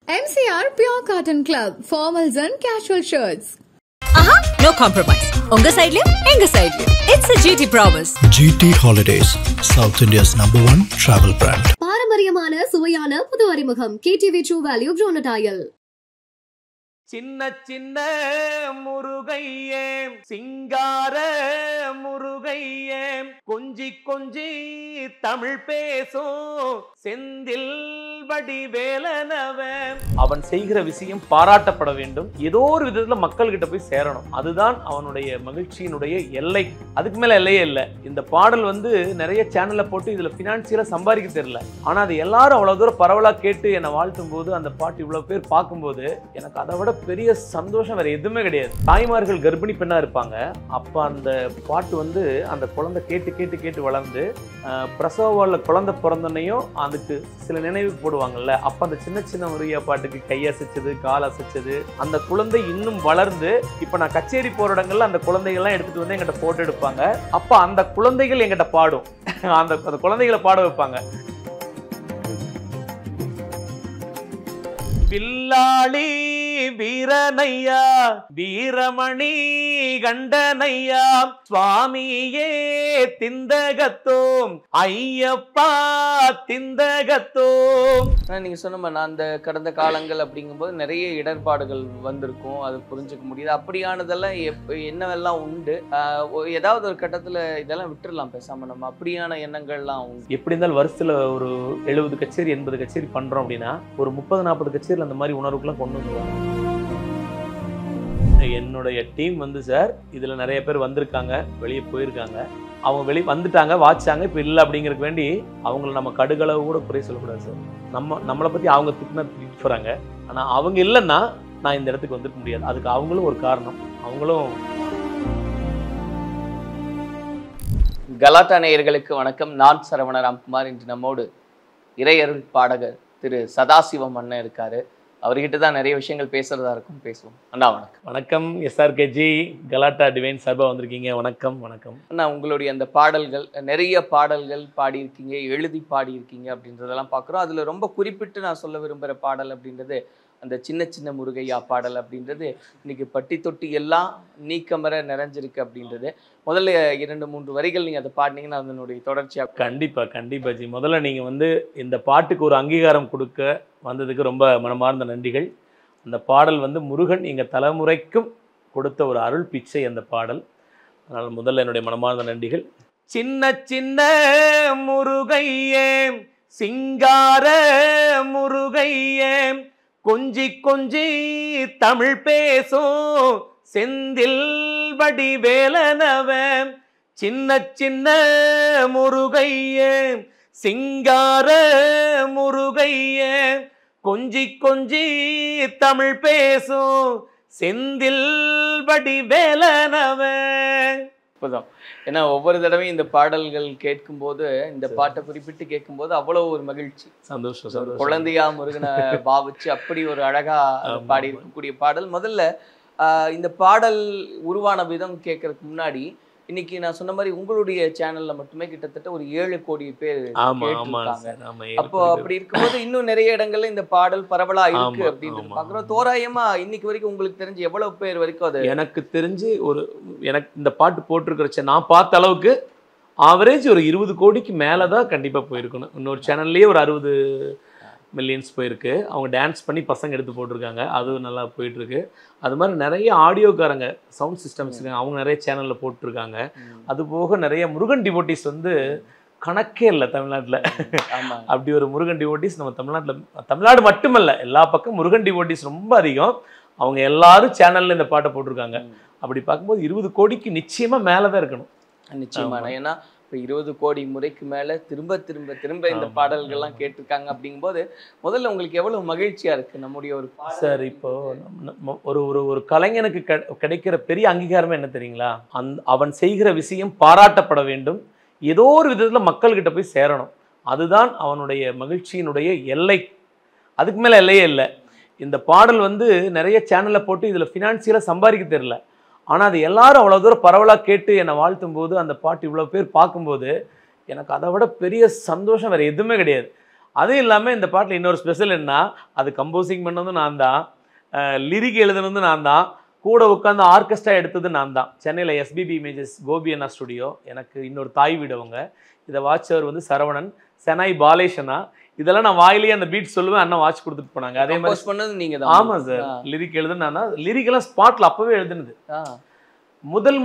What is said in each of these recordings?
MCR Pure Cotton Club, formals and casual shirts. No compromise. Unga side liya, enga side liya. It's a GT promise. GT Holidays, South India's #1 travel brand. பாரம்பரியமான சுவையான புது அறிமுகம் KTV True Value Bronatile. சின்ன சின்ன முருகையே சிங்கார முருகையே கொஞ்சி கொஞ்சி தமிழ் பேசும் செந்தில் வடிவேலனவன். அவன் செய்கிற விஷயம் பாராட்டப்பட வேண்டும். ஏதோ ஒரு விதத்துல மக்கள் கிட்ட போய் சேரணும். அதுதான் அவனுடைய மகிழ்ச்சியினுடைய எல்லை. அதுக்கு மேல எல்லையே இல்லை. இந்த பாடல் நிறைய சேனல்ல போட்டு இதுல பினான்சியலா சம்பாதிக்க தெரியல. ஆனா அது எல்லாரும் அவ்வளவு தூரம் பரவலா கேட்டு என்னை வாழ்த்தும் போது, அந்த பாட்டு இவ்வளவு பேர் பார்க்கும்போது எனக்கு அதை விட பெரிய சந்தோஷம் வேற எதுவுமே கிடையாது. தாய்மார்கள் கர்ப்பிணி பெண்ணா இருப்பாங்க. அப்ப அந்த பாட்டு அந்த குழந்தை கேட்டு கேட்டு கேட்டு வளர்ந்து பிரசவ வார்டுல குழந்தை பிறந்தனையும் அதுக்கு சில நினைவு போடுவாங்கல்ல. அப்ப அந்த சின்ன சின்ன முருகையா பாட்டுக்கு கையசைச்சது, கால் அசைச்சது, அந்த குழந்தை இன்னும் வளர்ந்து இப்ப நான் கச்சேரி போற இடங்கள்ல அந்த குழந்தைகள்லாம் எடுத்துட்டு வந்து எங்கிட்ட போட்டோ எடுப்பாங்க. அப்ப அந்த குழந்தைகள் எங்கிட்ட பாடும். அந்த குழந்தைகளை பாட வைப்பாங்க. பில்லாளி வீரனையா வீரமணி கண்டனையா சுவாமியே திந்தகத்தோம் ஐயப்பா திந்தகத்தோம். நீங்க சொன்ன அந்த கடந்த காலங்கள் அப்படிங்கும்போது நிறைய இடர்பாடுகள் வந்திருக்கும், அது புரிஞ்சுக்க முடியுது. அப்படியானதெல்லாம் என்னவெல்லாம் உண்டு? ஏதாவது ஒரு கட்டத்துல இதெல்லாம் விட்டுடலாம் பேசாம, நம்ம அப்படியான எண்ணங்கள்லாம் உண்டு. எப்படி இருந்தாலும் வருஷத்துல ஒரு 70 கச்சேரி 80 கச்சேரி பண்றோம் அப்படின்னா ஒரு 30-40 கச்சேரியில் அந்த மாதிரி உணர்வுக்குலாம் கொண்டு வந்துருவாங்க. என்னுடைய டீம் சார் இதுல நிறைய பேர் வந்திருக்காங்க, வெளியே போயிருக்காங்க. அவங்க வெளியே வந்துட்டாங்க, வாச்சாங்க, இப்போ இல்லை அப்படிங்கிறதுக்கு வேண்டி அவங்கள நம்ம கடுகளவு கூட குறை சொல்லக்கூடாது சார். நம்மளை பத்தி அவங்க திட்டு போறாங்க. ஆனா அவங்க இல்லைன்னா நான் இந்த இடத்துக்கு வந்துருக்க முடியாது. அதுக்கு அவங்களும் ஒரு காரணம். அவங்களும். கலாட்டா நேயர்களுக்கு வணக்கம். நான் சரவண ராம்குமார். இன்று நம்மோடு இறையருள் பாடகர் திரு சதாசிவம் அண்ணன் இருக்காரு. அவர்கிட்ட தான் நிறைய விஷயங்கள் பேசுறதா இருக்கும், பேசுவோம். அண்ணா வணக்கம். வணக்கம். SRKG கலாட்டா டிவைன் சார்பாக வந்திருக்கீங்க. வணக்கம். வணக்கம் அண்ணா. உங்களுடைய அந்த பாடல்கள், நிறைய பாடல்கள் பாடியிருக்கீங்க, எழுதி பாடியிருக்கீங்க அப்படின்றதெல்லாம் பார்க்குறோம். அதில் ரொம்ப குறிப்பிட்டு நான் சொல்ல விரும்புகிற பாடல் அப்படின்றது அந்த சின்ன சின்ன முருகையா பாடல் அப்படின்றது இன்னைக்கு பட்டி தொட்டி எல்லாம் நீக்கமர நிறைஞ்சிருக்கு அப்படின்றது. முதல்ல 2-3 வரிகள் நீங்கள் அதை பாடினீங்கன்னா அதனுடைய தொடர்ச்சியாக. கண்டிப்பாக ஜி. முதல்ல நீங்கள் இந்த பாட்டுக்கு ஒரு அங்கீகாரம் கொடுக்க வந்ததுக்கு ரொம்ப மனமார்ந்த நன்றிகள். அந்த பாடல் முருகன் எங்கள் தலைமுறைக்கும் கொடுத்த ஒரு அருள் பிச்சை அந்த பாடல். அதனால் முதல்ல என்னுடைய மனமார்ந்த நன்றிகள். சின்ன சின்ன முருகையே சிங்கார முருகையே கொஞ்சி கொஞ்சி தமிழ் பேசும் செந்தில் வடிவேலனவன். சின்ன சின்ன முருகையே சிங்கார முருகையே கொஞ்சி கொஞ்சி தமிழ் பேசும் செந்தில் வடிவேலனவன். ஏன்னா ஒவ்வொரு தடவையும் இந்த பாடல்கள் கேட்கும்போது, இந்த பாட்டை குறிப்பிட்டு கேட்கும்போது அவ்வளவு ஒரு மகிழ்ச்சி, சந்தோஷம். குழந்தையா முருகனை பாவிச்சு அப்படி ஒரு அழகா பாடி இருக்கக்கூடிய பாடல். முதல்ல இந்த பாடல் உருவான விதம் கேட்கறதுக்கு முன்னாடி, இன்னைக்கு நான் சொன்ன மாதிரி உங்களுடைய சேனல்ல மட்டுமே கிட்டத்தட்ட ஒரு 7 கோடி பேர் கேட்டிருக்காங்க. அப்போ அப்படி இருக்கும்போது இன்னும் நிறைய இடங்கள்ல இந்த பாடல் பரவலா இருக்கு அப்படின்னு பாக்குறோம். தோராயமா இன்னைக்கு வரைக்கும் உங்களுக்கு தெரிஞ்சு எவ்வளவு பேர் வரைக்கும் அது? எனக்கு தெரிஞ்சு எனக்கு இந்த பாட்டு போட்டிருக்கிற நான் பார்த்த அளவுக்கு ஆவரேஜ் ஒரு 20 கோடிக்கு மேலதான் கண்டிப்பா போயிருக்கணும். இன்னொரு சேனல்லேயே ஒரு 60 மில்லியன்ஸ் போயிருக்கு. அவங்க டான்ஸ் பண்ணி பசங்க எடுத்து போட்டிருக்காங்க, அதுவும் நல்லா போயிட்டுருக்கு. அது மாதிரி நிறைய ஆடியோக்காரங்க, சவுண்ட் சிஸ்டம்ஸ் அவங்க நிறைய சேனலில் போட்டிருக்காங்க. அது போக நிறைய முருகன் டிவோட்டிஸ் கணக்கே இல்லை தமிழ்நாட்டில். அப்படி ஒரு முருகன் டிவோட்டிஸ் நம்ம தமிழ்நாடு மட்டுமல்ல, எல்லா பக்கம் முருகன் டிவோட்டிஸ் ரொம்ப அதிகம். அவங்க எல்லாரும் சேனலில் இந்த பாட்டை போட்டிருக்காங்க. அப்படி பார்க்கும்போது 20 கோடிக்கு நிச்சயமாக மேலே தான் இருக்கணும். நிச்சயமான. ஏன்னா இப்போ 20 கோடி முறைக்கு மேலே திரும்ப திரும்ப திரும்ப இந்த பாடல்கள்லாம் கேட்டிருக்காங்க அப்படிங்கும்போது முதல்ல உங்களுக்கு எவ்வளவு மகிழ்ச்சியா இருக்கு? நம்முடைய ஒரு சார் இப்போ ஒரு ஒரு கலைஞனுக்கு கிடைக்கிற பெரிய அங்கீகாரமே என்ன தெரியுங்களா? அவன் செய்கிற விஷயம் பாராட்டப்பட வேண்டும். ஏதோ ஒரு விதத்துல மக்கள்கிட்ட போய் சேரணும். அதுதான் அவனுடைய மகிழ்ச்சியினுடைய எல்லை. அதுக்கு மேல எல்லையே இல்லை. இந்த பாடல் நிறைய சேனல்ல போட்டு இதுல பினான்சியலா சம்பாதிக்க தெரியல. ஆனால் அது எல்லாரும் அவ்வளோ தூரம் பரவலாக கேட்டு என்னை வாழ்த்தும் போது, அந்த பாட்டு இவ்வளோ பேர் பார்க்கும்போது எனக்கு அதை விட பெரிய சந்தோஷம் வேறு எதுவுமே கிடையாது. அதுவும் இல்லாமல் இந்த பாட்டில் இன்னொரு ஸ்பெஷல் என்ன, அது கம்போசிங் பண்ணதும் நான் தான், லிரிக் எழுதுனதும் நான் தான், கூட உட்காந்து ஆர்கெஸ்ட்ரா எடுத்தது நான் தான். சென்னையில் எஸ்பிபி இமேஜஸ் கோபி அண்ணா ஸ்டுடியோ, எனக்கு இன்னொரு தாய் வீடு அவங்க. இதை வாட்சவர் வந்து சரவணன், செனாய் பாலேஷனா. இதெல்லாம் நான் வாயிலேயே அந்த பீட் சொல்லுவேன், அண்ணா வாட்ச் கொடுத்துட்டு போனாங்க. அதே மாதிரி பண்ணது நீங்க தான்? ஆமாம் சார், லிரிக் எழுதுனா லிரிக்கெல்லாம் ஸ்பாட்டில் அப்போவே எழுதுனது.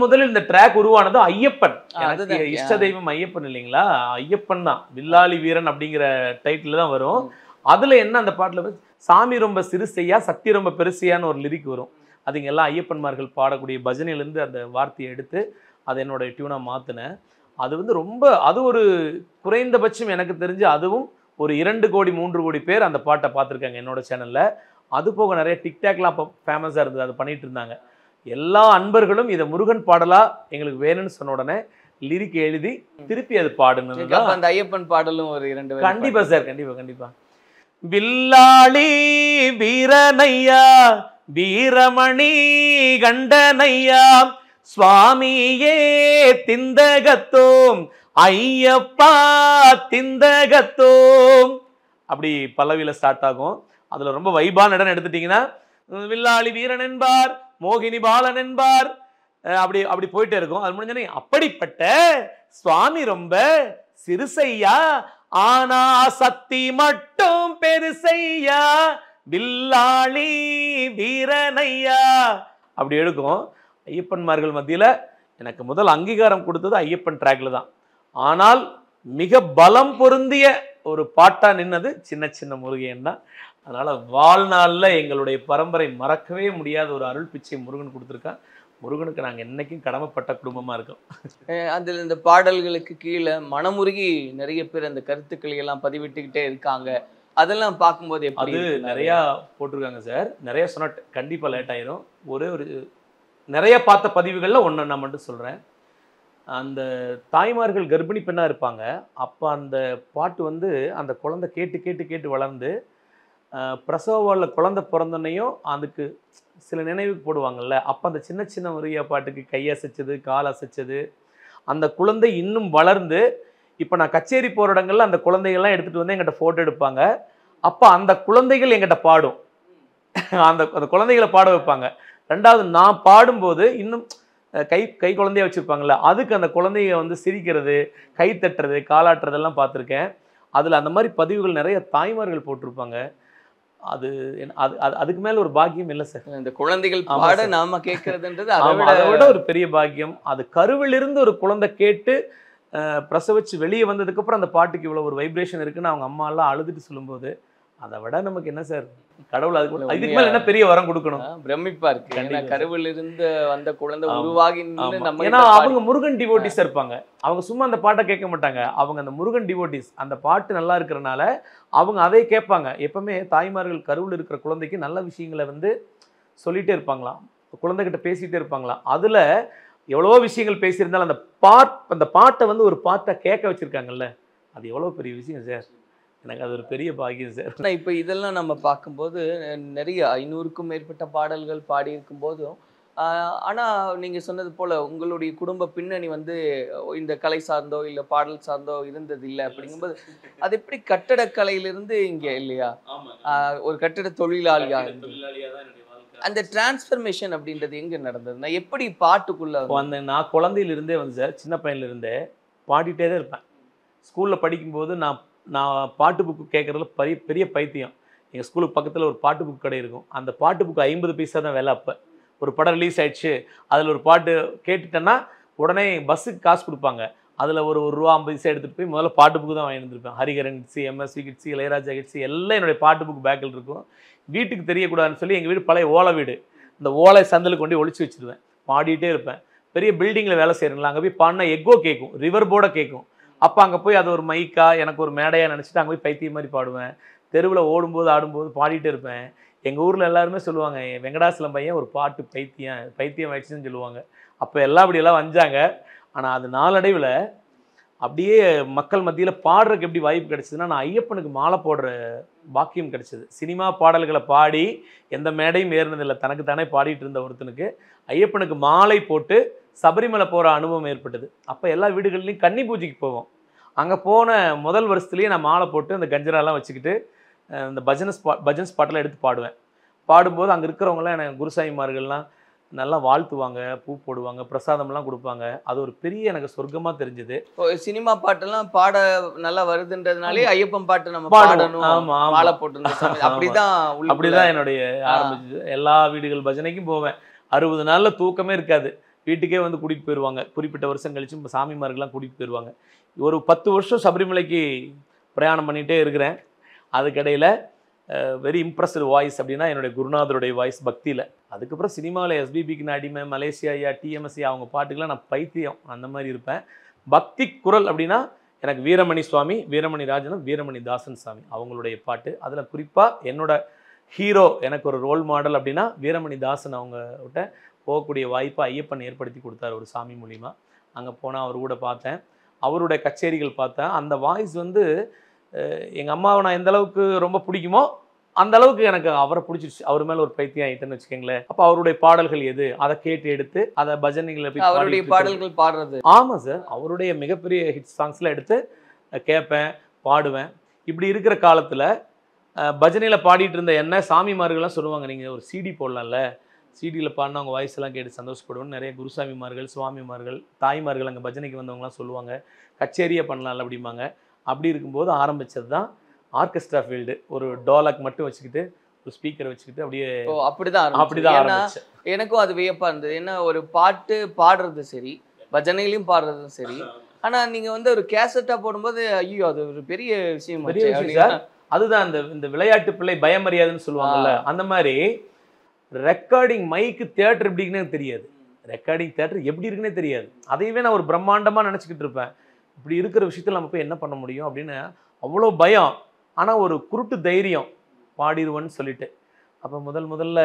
முதல் இந்த ட்ராக் உருவானது ஐயப்பன். எனக்கு இஷ்ட தெய்வம் ஐயப்பன் இல்லைங்களா, ஐயப்பன் தான். வில்லாளி வீரன் அப்படிங்கிற டைட்டில் தான் வரும். அதில் என்ன, அந்த பாட்டில் சாமி ரொம்ப சிறுசையா சக்தி ரொம்ப பெருசையான்னு ஒரு லிரிக் வரும். அதுங்க எல்லாம் ஐயப்பன்மார்கள் பாடக்கூடிய பஜனையிலேருந்து அந்த வார்த்தையை எடுத்து அதை என்னோட டியூனாக மாற்றினேன். அது வந்து ரொம்ப, அது ஒரு குறைந்தபட்சம் எனக்கு தெரிஞ்சு அதுவும் ஒரு 2 கோடி 3 கோடி பேர் அந்த பாட்டை பார்த்துருக்காங்க என்னோட சேனலில். அது போக நிறைய டிக்டாக்லாம் அப்போ ஃபேமஸாக இருந்தது, அதை பண்ணிட்டு இருந்தாங்க. எல்லா அன்பர்களும் இதை முருகன் பாடலாக எங்களுக்கு வேணும்னு சொன்ன உடனே லிரிக் எழுதி திருப்பி அது பாடுனது. அந்த ஐயப்பன் பாடலும் ஒரு 2 கண்டிப்பாக சார், கண்டிப்பாக. வில்லாளி வீரனையா வீரமணி கண்டனையா சுவாமியே திந்தகத்தோம் ஐயப்பா திந்தகத்தோம், அப்படி பல்லவியில் ஸ்டார்ட் ஆகும். அதில் ரொம்ப வைபான இடம் எடுத்துட்டிங்கன்னா வில்லாளி வீரன் என்பார், மோகினி பாலன் என்பார், அப்படி போயிட்டே இருக்கும். அது முடிஞ்சோடனே அப்படிப்பட்ட சுவாமி ரொம்ப சிறுசையா ஆனா சக்தி மட்டும் பெருசையா வில்லாளி வீரனையா, அப்படி எடுக்கும். ஐயப்பன்மார்கள் மத்தியில் எனக்கு முதல் அங்கீகாரம் கொடுத்தது ஐயப்பன் ட்ராக்ல தான். ஆனால் மிக பலம் பொருந்திய ஒரு பாட்டா நின்னது சின்ன சின்ன முருகையன் தான். அதனால வாழ்நாளில் எங்களுடைய பரம்பரை மறக்கவே முடியாத ஒரு அருள் பிச்சை முருகன் கொடுத்துருக்கான். முருகனுக்கு நாங்கள் என்னைக்கும் கடமைப்பட்ட குடும்பமாக இருக்கோம். அதில் இந்த பாடல்களுக்கு கீழே மனமுருகி நிறைய பேர் அந்த கருத்துக்களை எல்லாம் பதிவிட்டுக்கிட்டே இருக்காங்க. அதெல்லாம் பார்க்கும்போது அது நிறையா போட்டிருக்காங்க சார். நிறைய சொன்ன கண்டிப்பாக லேட் ஆயிரும். ஒரு நிறைய பார்த்த பதிவுகளில் ஒன்று நான் மட்டும் சொல்கிறேன். அந்த தாய்மார்கள் கர்ப்பிணி பெண்ணாக இருப்பாங்க. அப்போ அந்த பாட்டு வந்து அந்த குழந்தை கேட்டு கேட்டு கேட்டு வளர்ந்து பிரசவாவில் குழந்தை பிறந்தோன்னையும் அதுக்கு சில நினைவுக்கு போடுவாங்கள்ல, அப்போ அந்த சின்ன சின்ன முருகையா பாட்டுக்கு கையசைச்சது கால் அசைச்சது, அந்த குழந்தை இன்னும் வளர்ந்து இப்போ நான் கச்சேரி போகிற இடங்கள்ல அந்த குழந்தைகள்லாம் எடுத்துகிட்டு வந்து எங்கிட்ட ஃபோட்டோ எடுப்பாங்க. அப்போ அந்த குழந்தைகள் எங்கிட்ட பாடும், அந்த குழந்தைகளை பாட வைப்பாங்க. ரெண்டாவது நான் பாடும்போது இன்னும் கை குழந்தைய வச்சுருப்பாங்கள்ல, அதுக்கு அந்த குழந்தைய வந்து சிரிக்கிறது, கை தட்டுறது, காலாட்டுறதெல்லாம் பார்த்துருக்கேன். அதில் அந்த மாதிரி பதிவுகள் நிறைய தாய்மார்கள் போட்டிருப்பாங்க. அது அதுக்கு மேலே ஒரு பாக்கியம் இல்லை சார். இந்த குழந்தைகள் பாட நாம கேட்கறதுன்றது அதை விட ஒரு பெரிய பாக்கியம். அது கருவிலிருந்து ஒரு குழந்தை கேட்டு பிரசவிச்சு வெளியே வந்ததுக்கப்புறம் அந்த பாட்டுக்கு இவ்வளோ ஒரு வைப்ரேஷன் இருக்குன்னு அவங்க அம்மா எல்லாம் அழுதுட்டு சொல்லும்போது அதை விட நமக்கு என்ன சார் கடவுள் அதுக்கு மேல என்ன பெரிய வரம் கொடுக்கணும். பிரமிப்பா இருக்கு. கருவில் இருந்து வந்த குழந்தை உருவாகி ஏன்னா அவங்க முருகன் டிவோட்டிஸ் இருப்பாங்க. அவங்க சும்மா அந்த பாட்டை கேட்க மாட்டாங்க, அவங்க அந்த முருகன் டிவோட்டிஸ். அந்த பாட்டு நல்லா இருக்கிறனால அவங்க அதை கேட்பாங்க. எப்பவுமே தாய்மார்கள் கருவில் இருக்கிற குழந்தைக்கு நல்ல விஷயங்களை வந்து சொல்லிட்டே இருப்பாங்களாம், குழந்தைகிட்ட பேசிகிட்டே இருப்பாங்களாம். அதுல எவ்வளவோ விஷயங்கள் பேசியிருந்தாலும் அந்த பாட்டை வந்து ஒரு பாட்டை கேட்க வச்சிருக்காங்கல்ல, அது எவ்வளோ பெரிய விஷயம் சார். எனக்கு அது ஒரு பெரிய பாக்கியம் சார். ஆனால் இப்போ இதெல்லாம் நம்ம பார்க்கும்போது நிறைய 500க்கும் மேற்பட்ட பாடல்கள் பாடியிருக்கும் போதும், ஆனால் நீங்கள் சொன்னது போல் உங்களுடைய குடும்ப பின்னணி வந்து இந்த கலை சார்ந்தோ இல்லை பாடல் சார்ந்தோ இருந்தது இல்லை. அப்படிங்கும்போது அது எப்படி கட்டடக்கலையிலிருந்து இங்கே இல்லையா ஒரு கட்டட தொழிலாளியாக அந்த டிரான்ஸ்ஃபர்மேஷன் அப்படின்றது எங்கே நடந்ததுன்னா எப்படி பாட்டுக்குள்ளே அந்த நான் குழந்தையிலிருந்தே வந்து சார் சின்ன பையன்லேருந்தே பாடிட்டே தான் இருப்பேன். ஸ்கூலில் படிக்கும்போது நான் பாட்டு புக்கு கேட்குறதுல பெரிய பைத்தியம். எங்கள் ஸ்கூலுக்கு பக்கத்தில் ஒரு பாட்டு புக் கடை இருக்கும். அந்த பாட்டு புக்கு 50 பைசா தான் விலை. அப்போ ஒரு படம் ரிலீஸ் ஆயிடுச்சு, அதில் ஒரு பாட்டு கேட்டுட்டேன்னா உடனே பஸ்ஸுக்கு காசு கொடுப்பாங்க. அதில் ஒரு ரூபா 50 பைசா எடுத்துகிட்டு போய் முதல்ல பாட்டு புக்கு தான் வாங்கி வந்துருப்பேன். Hariharan kids, MSV kids, Ilaiyaraaja kids எல்லாம் என்னுடைய பாட்டு புக்கு பேக்கில் இருக்கும். வீட்டுக்கு தெரியக்கூடாதுன்னு சொல்லி எங்கள் வீடு பழைய ஓலை வீடு, இந்த ஓலை சந்தில் கொண்டு ஒழிச்சு வச்சுருவேன். பாடிட்டே இருப்பேன். பெரிய பில்டிங்கில் வேலை செய்கிறீங்களா, அங்கே போய் பாடினா எக்கோ கேட்கும், ரிவர் போர்டை கேட்கும். அப்போ அங்கே போய் அது ஒரு மைக்கா எனக்கு ஒரு மேடையாக நினச்சிட்டு அங்கே போய் பைத்தியம் மாதிரி பாடுவேன். தெருவில் ஓடும்போது ஆடும்போது பாடிட்டே இருப்பேன். எங்கள் ஊரில் எல்லாருமே சொல்லுவாங்க, வெங்கடாசலம் பையன் ஒரு பாட்டு பைத்தியம் ஆயிடுச்சுன்னு சொல்லுவாங்க. அப்போ எல்லாம் அப்படியெல்லாம் வந்தாங்க. ஆனால் அது நாளடைவில் அப்படியே மக்கள் மத்தியில் பாடுறதுக்கு எப்படி வாய்ப்பு கிடச்சிதுன்னா, நான் ஐயப்பனுக்கு மாலை போடுற பாக்கியம் கிடச்சிது. சினிமா பாடல்களை பாடி எந்த மேடையும் ஏறினதில்லை, தனக்கு தானே பாடிட்டு இருந்த ஒருத்தனுக்கு ஐயப்பனுக்கு மாலை போட்டு சபரிமலை போகிற அனுபவம் ஏற்பட்டது. அப்போ எல்லா வீடுகள்லையும் கன்னி பூஜைக்கு போவோம். அங்கே போன முதல் வருஷத்துலேயே நான் மாலை போட்டு அந்த கஞ்சராலாம் வச்சுக்கிட்டு இந்த பஜன் ஸ்பாட்டெல்லாம் எடுத்து பாடுவேன். பாடும்போது அங்கே இருக்கிறவங்களாம் எனக்கு குருசாமிமார்கள்லாம் நல்லா வாழ்த்துவாங்க, பூ போடுவாங்க, பிரசாதம்லாம் கொடுப்பாங்க. அது ஒரு பெரிய எனக்கு சொர்க்கமாக தெரிஞ்சது. சினிமா பாட்டெல்லாம் பாட நல்லா வருதுன்றதுனாலே ஐயப்பன் பாட்டு நம்ம பாடணும், மாலை போட்டு அப்படிதான் என்னுடைய ஆரம்பிச்சது. எல்லா வீடுகள் பஜனைக்கும் போவேன். 60 நாளில் தூக்கமே இருக்காது. வீட்டுக்கே வந்து கூட்டிகிட்டு போயிடுவாங்க. குறிப்பிட்ட வருஷம் கழிச்சு சாமிமார்கள்லாம் கூட்டிகிட்டு போயிடுவாங்க. ஒரு 10 வருஷம் சபரிமலைக்கு பிரயாணம் பண்ணிகிட்டே இருக்கிறேன். அதுக்கடையில் வெரி இம்ப்ரெஸ்டு வாய்ஸ் அப்படின்னா என்னுடைய குருநாதருடைய வாய்ஸ் பக்தியில். அதுக்கப்புறம் சினிமாவில் எஸ்பிபிக்கு நான் அடிமை, மலேசியா ஐயா, டிஎம்எஸ்சி அவங்க பாட்டுக்கெலாம் நான் பைத்தியம், அந்த மாதிரி இருப்பேன். பக்தி குரல் அப்படின்னா எனக்கு வீரமணி சுவாமி, வீரமணி ராஜனும், வீரமணி தாசன் சாமி அவங்களுடைய பாட்டு. அதில் குறிப்பாக என்னோட ஹீரோ, எனக்கு ஒரு ரோல் மாடல் அப்படின்னா வீரமணி தாசன். அவங்க விட்ட போகக்கூடிய வாய்ப்பை ஐயப்பன் ஏற்படுத்தி கொடுத்தார் ஒரு சாமி மூலிமா. அங்கே போனால் அவர் கூட பார்த்தேன், அவருடைய கச்சேரிகள் பார்த்தேன். அந்த வாய்ஸ் வந்து எங்கள் அம்மாவை நான் எந்த அளவுக்கு ரொம்ப பிடிக்குமோ அந்த அளவுக்கு எனக்கு அவரை பிடிச்சிருச்சு. அவர் மேலே ஒரு பைத்தியம் ஆகிட்டேன்னு வச்சுக்கோங்களேன். அப்போ அவருடைய பாடல்கள் எது அதை கேட்டு எடுத்து அதை பஜனைகளை அவருடைய பாடல்கள் பாடுறது. ஆமாம் சார், அவருடைய மிகப்பெரிய ஹிட் சாங்ஸ்லாம் எடுத்து கேட்பேன், பாடுவேன். இப்படி இருக்கிற காலத்தில் பஜனையில் பாடிட்டு இருந்த என்ன சாமிமார்கள்லாம் சொல்லுவாங்க, நீங்கள் ஒரு சிடி போடலாம்ல, சிடியில் பாடினா அவங்க வாய்ஸ் எல்லாம் கேட்டு சந்தோஷப்படுவோன்னு நிறைய குருசாமிமார்கள், சுவாமிமார்கள், தாய்மார்கள் அங்கே பஜனைக்கு வந்தவங்களாம் சொல்லுவாங்க. கச்சேரியை பண்ணலாம்ல அப்படிம்பாங்க. அப்படி இருக்கும்போது ஆரம்பித்தது தான் ஆர்கெஸ்ட்ரா ஃபீல்டு. ஒரு டோலக் மட்டும் வச்சுக்கிட்டு, ஒரு ஸ்பீக்கரை வச்சுக்கிட்டு அப்படியே அப்படிதான் ஆரம்பிச்சேன். எனக்கும் அது வியப்பாக இருந்தது. ஏன்னா ஒரு பாட்டு பாடுறது சரி, பஜனையிலையும் பாடுறதும் சரி, ஆனால் நீங்கள் வந்து ஒரு கேசட்டாக போடும்போது ஐயோ அது ஒரு பெரிய விஷயம். சார் அதுதான் இந்த விளையாட்டு பிள்ளை பயமறியாதுன்னு சொல்லுவாங்கல்ல, அந்த மாதிரி ரெக்கார்டிங் மைக்கு தேட்டர் எப்படி இருக்குன்னு தெரியாது, ரெக்கார்டிங் தேட்டர் எப்படி இருக்குன்னே தெரியாது. அதையவே நான் ஒரு பிரம்மாண்டமாக நினச்சிக்கிட்டு இருப்பேன். இப்படி இருக்கிற விஷயத்தில் நம்ம போய் என்ன பண்ண முடியும் அப்படின்னு அவ்வளோ பயம். ஆனால் ஒரு குருட்டு தைரியம், பாடிடுவேன்னு சொல்லிட்டு. அப்போ முதல்ல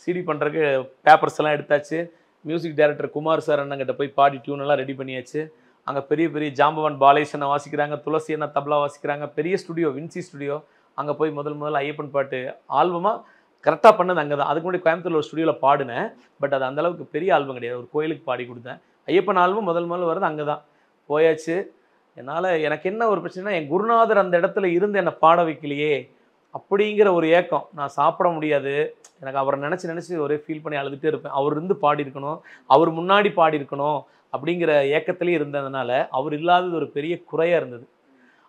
சிடி பண்ணுறதுக்கு பேப்பர்ஸ் எல்லாம் எடுத்தாச்சு. மியூசிக் டைரக்டர் குமார் சார் அண்ணங்கிட்ட போய் பாடி டியூனெல்லாம் ரெடி பண்ணியாச்சு. அங்கே பெரிய பெரிய ஜாம்பவான் பாலேசனை வாசிக்கிறாங்க, துளசி அண்ணா தபலா வாசிக்கிறாங்க, பெரிய ஸ்டுடியோ, வின்சி ஸ்டுடியோ. அங்கே போய் முதல்ல ஐயப்பன் பாட்டு ஆல்பமாக கரெக்டாக பண்ணது அங்கே தான். அதுக்கு முன்னாடி கோயம்புத்தூர் ஒரு ஸ்டுடியோவில் பாடினேன். பட் அது அந்தளவுக்கு பெரிய ஆல்பம் கிடையாது, ஒரு கோயிலுக்கு பாடி கொடுத்தேன். ஐயப்பன் ஆல்பம் முதல்ல வருது அங்கே தான். போயாச்சு. எனக்கு என்ன ஒரு பிரச்சனைனா, என் குருநாதர் அந்த இடத்துல இருந்து என்னை பாட வைக்கலையே அப்படிங்கிற ஒரு ஏக்கம். நான் சாப்பிட முடியாது, எனக்கு அவரை நினச்சி ஒரே ஃபீல் பண்ணி அழுதுகிட்டே இருப்பேன். அவர் இருந்து பாடியிருக்கணும், அவர் முன்னாடி பாடியிருக்கணும் அப்படிங்கிற ஏக்கத்துலேயே இருந்ததுனால அவர் இல்லாதது ஒரு பெரிய குறையாக இருந்தது.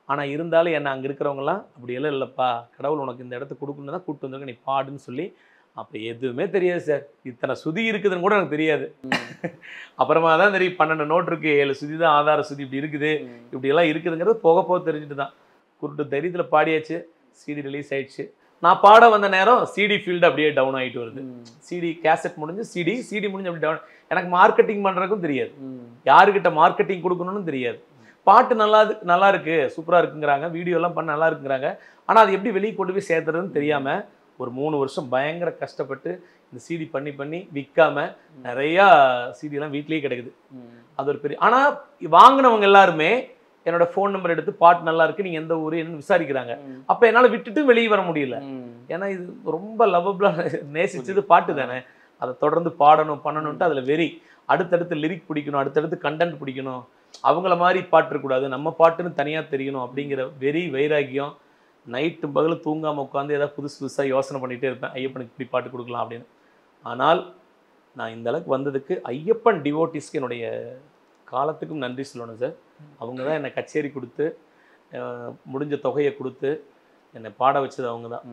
ஆனால் இருந்தாலும் என்னை அங்கே இருக்கிறவங்களாம் அப்படியெல்லாம் இல்லைப்பா, கடவுள் உனக்கு இந்த இடத்த கொடுக்கணும் தான் கூப்பிட்டு வந்திருக்க, நீ பாடுன்னு சொல்லி. அப்போ எதுவுமே தெரியாது சார், இத்தனை சுதி இருக்குதுன்னு கூட எனக்கு தெரியாது. அப்புறமா தான் தெரியும் 12 நோட் இருக்குது, 7 சுதி தான் ஆதார சுதி, இப்படி இருக்குது, இப்படியெல்லாம் இருக்குதுங்கிறது போக தெரிஞ்சுட்டு தான். குருட்டு தைரியத்தில் பாடியாச்சு. சிடி ரிலீஸ் ஆயிடுச்சு. நான் பாட வந்த நேரம் சிடி ஃபீல்டு அப்படியே டவுன் ஆகிட்டு வருது. சிடி கேசட் முடிஞ்சு சிடி முடிஞ்சு அப்படி டவுன். எனக்கு மார்க்கெட்டிங் பண்ணுறதுக்கும் தெரியாது, யாருக்கிட்ட மார்க்கெட்டிங் கொடுக்கணும்னு தெரியாது. பாட்டு நல்லா இருக்கு, சூப்பராக இருக்குங்கிறாங்க, வீடியோலாம் பண்ண நல்லா இருக்குங்கிறாங்க. ஆனால் அது எப்படி வெளியே கொண்டு போய் சேர்த்துறதுன்னு தெரியாமல் ஒரு 3 வருஷம் பயங்கர கஷ்டப்பட்டு இந்த சிடி பண்ணி விற்காமல் நிறையா சிடியெல்லாம் வீட்லேயே கிடைக்குது. அது ஒரு பெரிய. ஆனால் வாங்கினவங்க எல்லாருமே என்னோட ஃபோன் நம்பர் எடுத்து பாட்டு நல்லா இருக்கு, நீங்கள் எந்த ஊர் என்னன்னு விசாரிக்கிறாங்க. அப்போ என்னால் விட்டுட்டு வெளியே வர முடியல. ஏன்னா இது ரொம்ப லவ்வபிளாக நேசிச்சது பாட்டு தானே, அதை தொடர்ந்து பாடணும் பண்ணணுன்ட்டு அதில் வெறி. அடுத்தடுத்து லிரிக் பிடிக்கணும், அடுத்தடுத்து கண்டென்ட் பிடிக்கணும், அவங்கள மாதிரி பாட்டு இருக்கக்கூடாது, நம்ம பாட்டுன்னு தனியாக தெரியணும் அப்படிங்கிற வெறி, வைராக்கியம். நைட்டு பகல் தூங்காமல் உட்காந்து ஏதாவது புதுசாக யோசனை பண்ணிகிட்டே இருப்பேன், ஐயப்பனுக்கு இப்படி பாட்டு கொடுக்கலாம் அப்படின்னு. ஆனால் நான் இந்த அளவுக்கு வந்ததுக்கு ஐயப்பன் டிவோட்டிஸ்க்கு என்னுடைய காலத்துக்கும் நன்றி சொல்லணும் சார். அவங்க தான் என்னை கச்சேரி கொடுத்து முடிஞ்ச தொகையை கொடுத்து என்னை பாட வச்சது அவங்க தான்.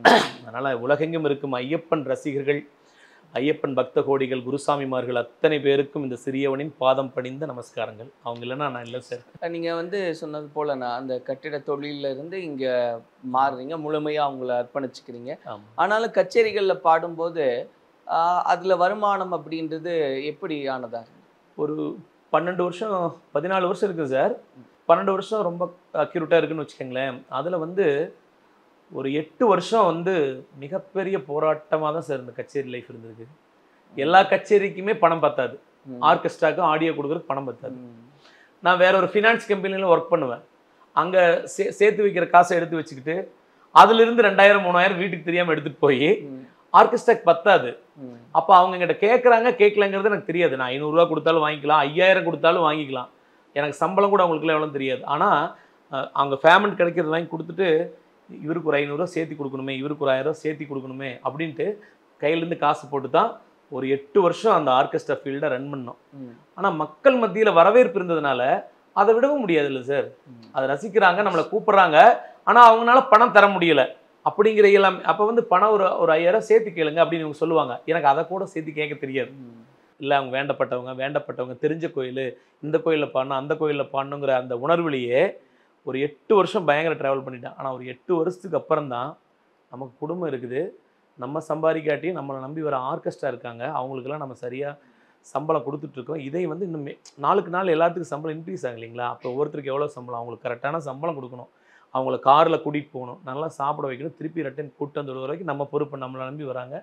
அதனால் உலகெங்கும் இருக்கும் ஐயப்பன் ரசிகர்கள், ஐயப்பன் பக்த கோடிகள், குருசாமிமார்கள் அத்தனை பேருக்கும் இந்த சிறியவனின் பாதம் பணிந்த நமஸ்காரங்கள். அவங்க இல்லைன்னா நான் இல்லை சார். நீங்கள் வந்து சொன்னது போல் நான் அந்த கட்டிட தொழிலிருந்து இங்கே மாறுறீங்க, முழுமையாக அவங்கள அர்ப்பணிச்சுக்கிறீங்க. ஆனாலும் கச்சேரிகளில் பாடும்போது அதில் வருமானம் அப்படின்றது எப்படி ஆனதா? ஒரு 12 வருஷம் 14 வருஷம் இருக்குது சார். 12 வருஷம் ரொம்ப அக்யூரேட்டாக இருக்குன்னு வச்சுக்கோங்களேன். அதில் வந்து ஒரு 8 வருஷம் மிகப்பெரிய போராட்டமாக தான் சார் இந்த கச்சேரி லைஃப் இருந்திருக்கு. எல்லா கச்சேரிக்குமே பணம் பத்தாது, ஆர்கெஸ்ட்ராக்கும் ஆடியோ கொடுக்குறதுக்கு பணம் பத்தாது. நான் வேற ஒரு ஃபினான்ஸ் கம்பெனியில் ஒர்க் பண்ணுவேன். அங்கே சேர்த்து வைக்கிற காசை எடுத்து வச்சுக்கிட்டு அதுலேருந்து 2000 3000 வீட்டுக்கு தெரியாமல் எடுத்துகிட்டு போய் ஆர்கெஸ்ட்ராக்கு பத்தாது. அப்போ அவங்க எங்கிட்ட கேட்குறாங்க, கேட்கலங்கிறது எனக்கு தெரியாது. நான் 500 ரூபா கொடுத்தாலும் வாங்கிக்கலாம், 5000 கொடுத்தாலும் வாங்கிக்கலாம், எனக்கு சம்பளம் கூட அவங்களுக்குலாம் எவ்வளோ தெரியாது. ஆனால் அவங்க பேமெண்ட் கிடைக்கிறது வாங்கி கொடுத்துட்டு இவருக்கு ஒரு 500 சேர்த்து கொடுக்கணுமே, இவருக்கு ஒரு 1000 சேர்த்து கொடுக்கணுமே அப்படின்ட்டு கையிலேருந்து காசு போட்டு தான் ஒரு 8 வருஷம் அந்த ஆர்கெஸ்ட்ரா ஃபீல்டை ரன் பண்ணோம். ஆனால் மக்கள் மத்தியில் வரவேற்பு இருந்ததுனால அதை விடவும் முடியாது இல்லை சார். அதை ரசிக்கிறாங்க, நம்மளை கூப்பிட்றாங்க, ஆனால் அவங்களால பணம் தர முடியலை அப்படிங்கிற எல்லாம். அப்போ வந்து பணம் ஒரு 5000 சேர்த்து கேளுங்க அப்படின்னு இவங்க சொல்லுவாங்க. எனக்கு அதை கூட சேர்த்து கேட்க தெரியாது. இல்லை அவங்க வேண்டப்பட்டவங்க தெரிஞ்ச கோயில், இந்த கோயிலில் பாடணும் அந்த கோயிலில் பாடணுங்கிற அந்த உணர்வுலையே ஒரு 8 வருஷம் பயங்கர ட்ராவல் பண்ணிட்டேன். ஆனால் ஒரு 8 வருஷத்துக்கு அப்புறம் தான் நமக்கு குடும்பம் இருக்குது, நம்ம சம்பாதிக்காட்டியும் நம்மளை நம்பி வர ஆர்கெஸ்ட்ரா இருக்காங்க, அவங்களுக்கெல்லாம் நம்ம சரியாக சம்பளம் கொடுத்துட்ருக்கோம். இதை வந்து இன்னும் நாளுக்கு நாள் எல்லாத்துக்கும் சம்பளம் இன்க்ரீஸ் ஆகும் இல்லைங்களா? அப்போ ஒவ்வொருத்தருக்கு எவ்வளோ சம்பளம், அவங்களுக்கு கரெக்டான சம்பளம் கொடுக்கணும், அவங்கள காரில் கூட்டிகிட்டு போகணும், நல்லா சாப்பிட வைக்கணும், திருப்பி ரிட்டன் கூட்டு வந்து வரைக்கும் நம்ம பொறுப்பு. நம்மளை நம்பி வராங்க,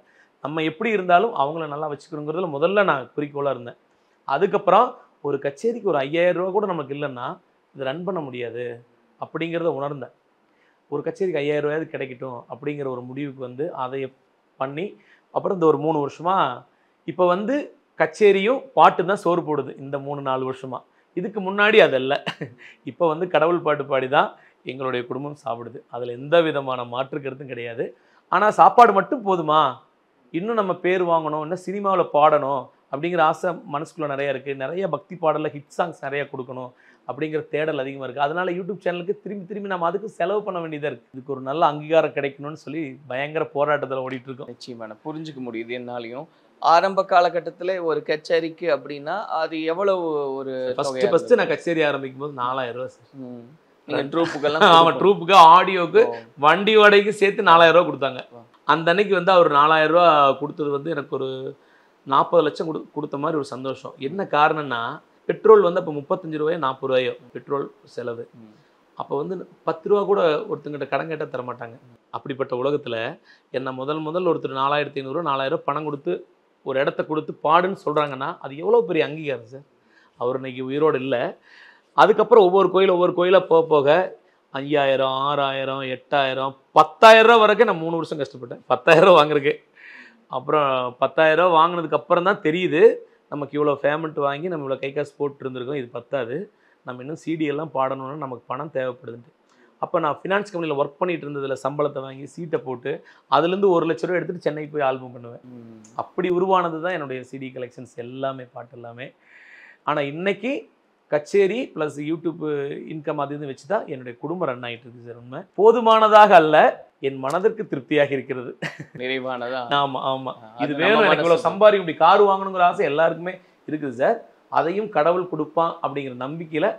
நம்ம எப்படி இருந்தாலும் அவங்கள நல்லா வச்சுக்கணுங்கிறதுல முதல்ல நான் குறிக்கோளாக இருந்தேன். அதுக்கப்புறம் ஒரு கச்சேரிக்கு ஒரு 5000 ரூபா கூட நமக்கு இல்லைன்னா இது ரன் பண்ண முடியாது அப்படிங்கிறத உணர்ந்தேன். ஒரு கச்சேரிக்கு 5000 ரூபாயாவது கிடைக்கட்டும் அப்படிங்கிற ஒரு முடிவுக்கு வந்து அதை பண்ணி அப்புறம் இந்த ஒரு 3 வருஷமாக இப்போ வந்து கச்சேரியும் பாட்டு தான் சோறு போடுது. இந்த 3-4 வருஷமாக. இதுக்கு முன்னாடி அதல்ல. இப்போ வந்து கடவுள் பாட்டு பாடி தான் எங்களுடைய குடும்பம் சாப்பிடுது. அதில் எந்த விதமான மாற்று கருத்தும் கிடையாது. ஆனால் சாப்பாடு மட்டும் போதுமா, இன்னும் நம்ம பேர் வாங்கணும், இன்னும் சினிமாவில் பாடணும் அப்படிங்கிற ஆசை மனசுக்குள்ளே நிறையா இருக்குது. நிறைய பக்தி பாடலில் ஹிட் சாங்ஸ் நிறையா கொடுக்கணும் அப்படிங்கிற தேடல் அதிகமாக இருக்குது. அதனால் யூடியூப் சேனலுக்கு திரும்பி நம்ம அதுக்கு செலவு பண்ண வேண்டியதாக இருக்குது. இதுக்கு ஒரு நல்ல அங்கீகாரம் கிடைக்கணும்னு சொல்லி பயங்கர போராட்டத்தில் ஓடிட்டுருக்கோம். நிச்சயமான புரிஞ்சுக்க முடியுது என்னாலையும். ஆரம்ப காலகட்டத்தில் ஒரு கச்சேரிக்கு அப்படின்னா அது எவ்வளவு ஒரு ஃபஸ்ட்டு நான் கச்சேரி ஆரம்பிக்கும் போது 4000 ரூபா சார். ட்ரூப்புக்கெல்லாம் ஆமாம், ட்ரூப்புக்கு ஆடியோக்கு வண்டி வாடகைக்கு சேர்த்து 4000 ரூபா கொடுத்தாங்க. அந்த அன்னைக்கு வந்து அவர் 4000 ரூபா கொடுத்தது வந்து எனக்கு ஒரு 40 லட்சம் கொடுத்த மாதிரி ஒரு சந்தோஷம். என்ன காரணம்னா பெட்ரோல் வந்து அப்போ 35 ரூபாயோ 40 ரூபாயோ பெட்ரோல் செலவு. அப்போ வந்து 10 ரூபா கூட ஒருத்தங்கிட்ட கடன் கேட்டால் தரமாட்டாங்க. அப்படிப்பட்ட உலகத்தில் என்ன முதல் ஒருத்தர் 4500 4000 பணம் கொடுத்து ஒரு இடத்த கொடுத்து பாடுன்னு சொல்கிறாங்கன்னா அது எவ்வளோ பெரிய அங்கீகாரம் சார். அவர் இன்னைக்கு உயிரோடு இல்லை. அதுக்கப்புறம் ஒவ்வொரு கோயிலாக போக 5000 6000 8000 10000 ரூபா வரைக்கும் நான் 3 வருஷம் கஷ்டப்பட்டேன் 10000 ரூபா வாங்குறதுக்கு. அப்புறம் 10000 ரூபா வாங்கினதுக்கு அப்புறம் தான் தெரியுது நமக்கு இவ்வளோ பேமெண்ட் வாங்கி நம்ம இவ்வளோ கை காசு போட்டு இருந்திருக்கோம், இது பத்தாது, நம்ம இன்னும் சிடியெல்லாம் பாடணும்னா நமக்கு பணம் தேவைப்படுதுன்ட்டு. அப்போ நான் ஃபினான்ஸ் கம்பெனியில் ஒர்க் பண்ணிட்டு இருந்ததில் சம்பளத்தை வாங்கி சீட்டை போட்டு அதுலேருந்து 1 லட்ச ரூபா எடுத்துகிட்டு சென்னைக்கு போய் ஆல்பம் பண்ணுவேன். அப்படி உருவானது தான் என்னுடைய சிடி கலெக்ஷன்ஸ் எல்லாமே, பாட்டு எல்லாமே. ஆனால் இன்னைக்கு கச்சேரி ப்ளஸ் யூடியூப் இன்கம் அது வச்சு தான் என்னுடைய குடும்பம் ரன் ஆகிட்டு இருக்குது சார். உண்மை போதுமானதாக அல்ல, என் மனதிற்கு திருப்தியாக இருக்கிறது, நிறைவானதா. ஆமாம் இது வேணும், எனக்கு இவ்வளோ சம்பாதிக்க இப்படி கார் வாங்கணுங்கிற ஆசை எல்லாருக்குமே இருக்குது சார். அதையும் கடவுள் கொடுப்பான் அப்படிங்கிற நம்பிக்கையில்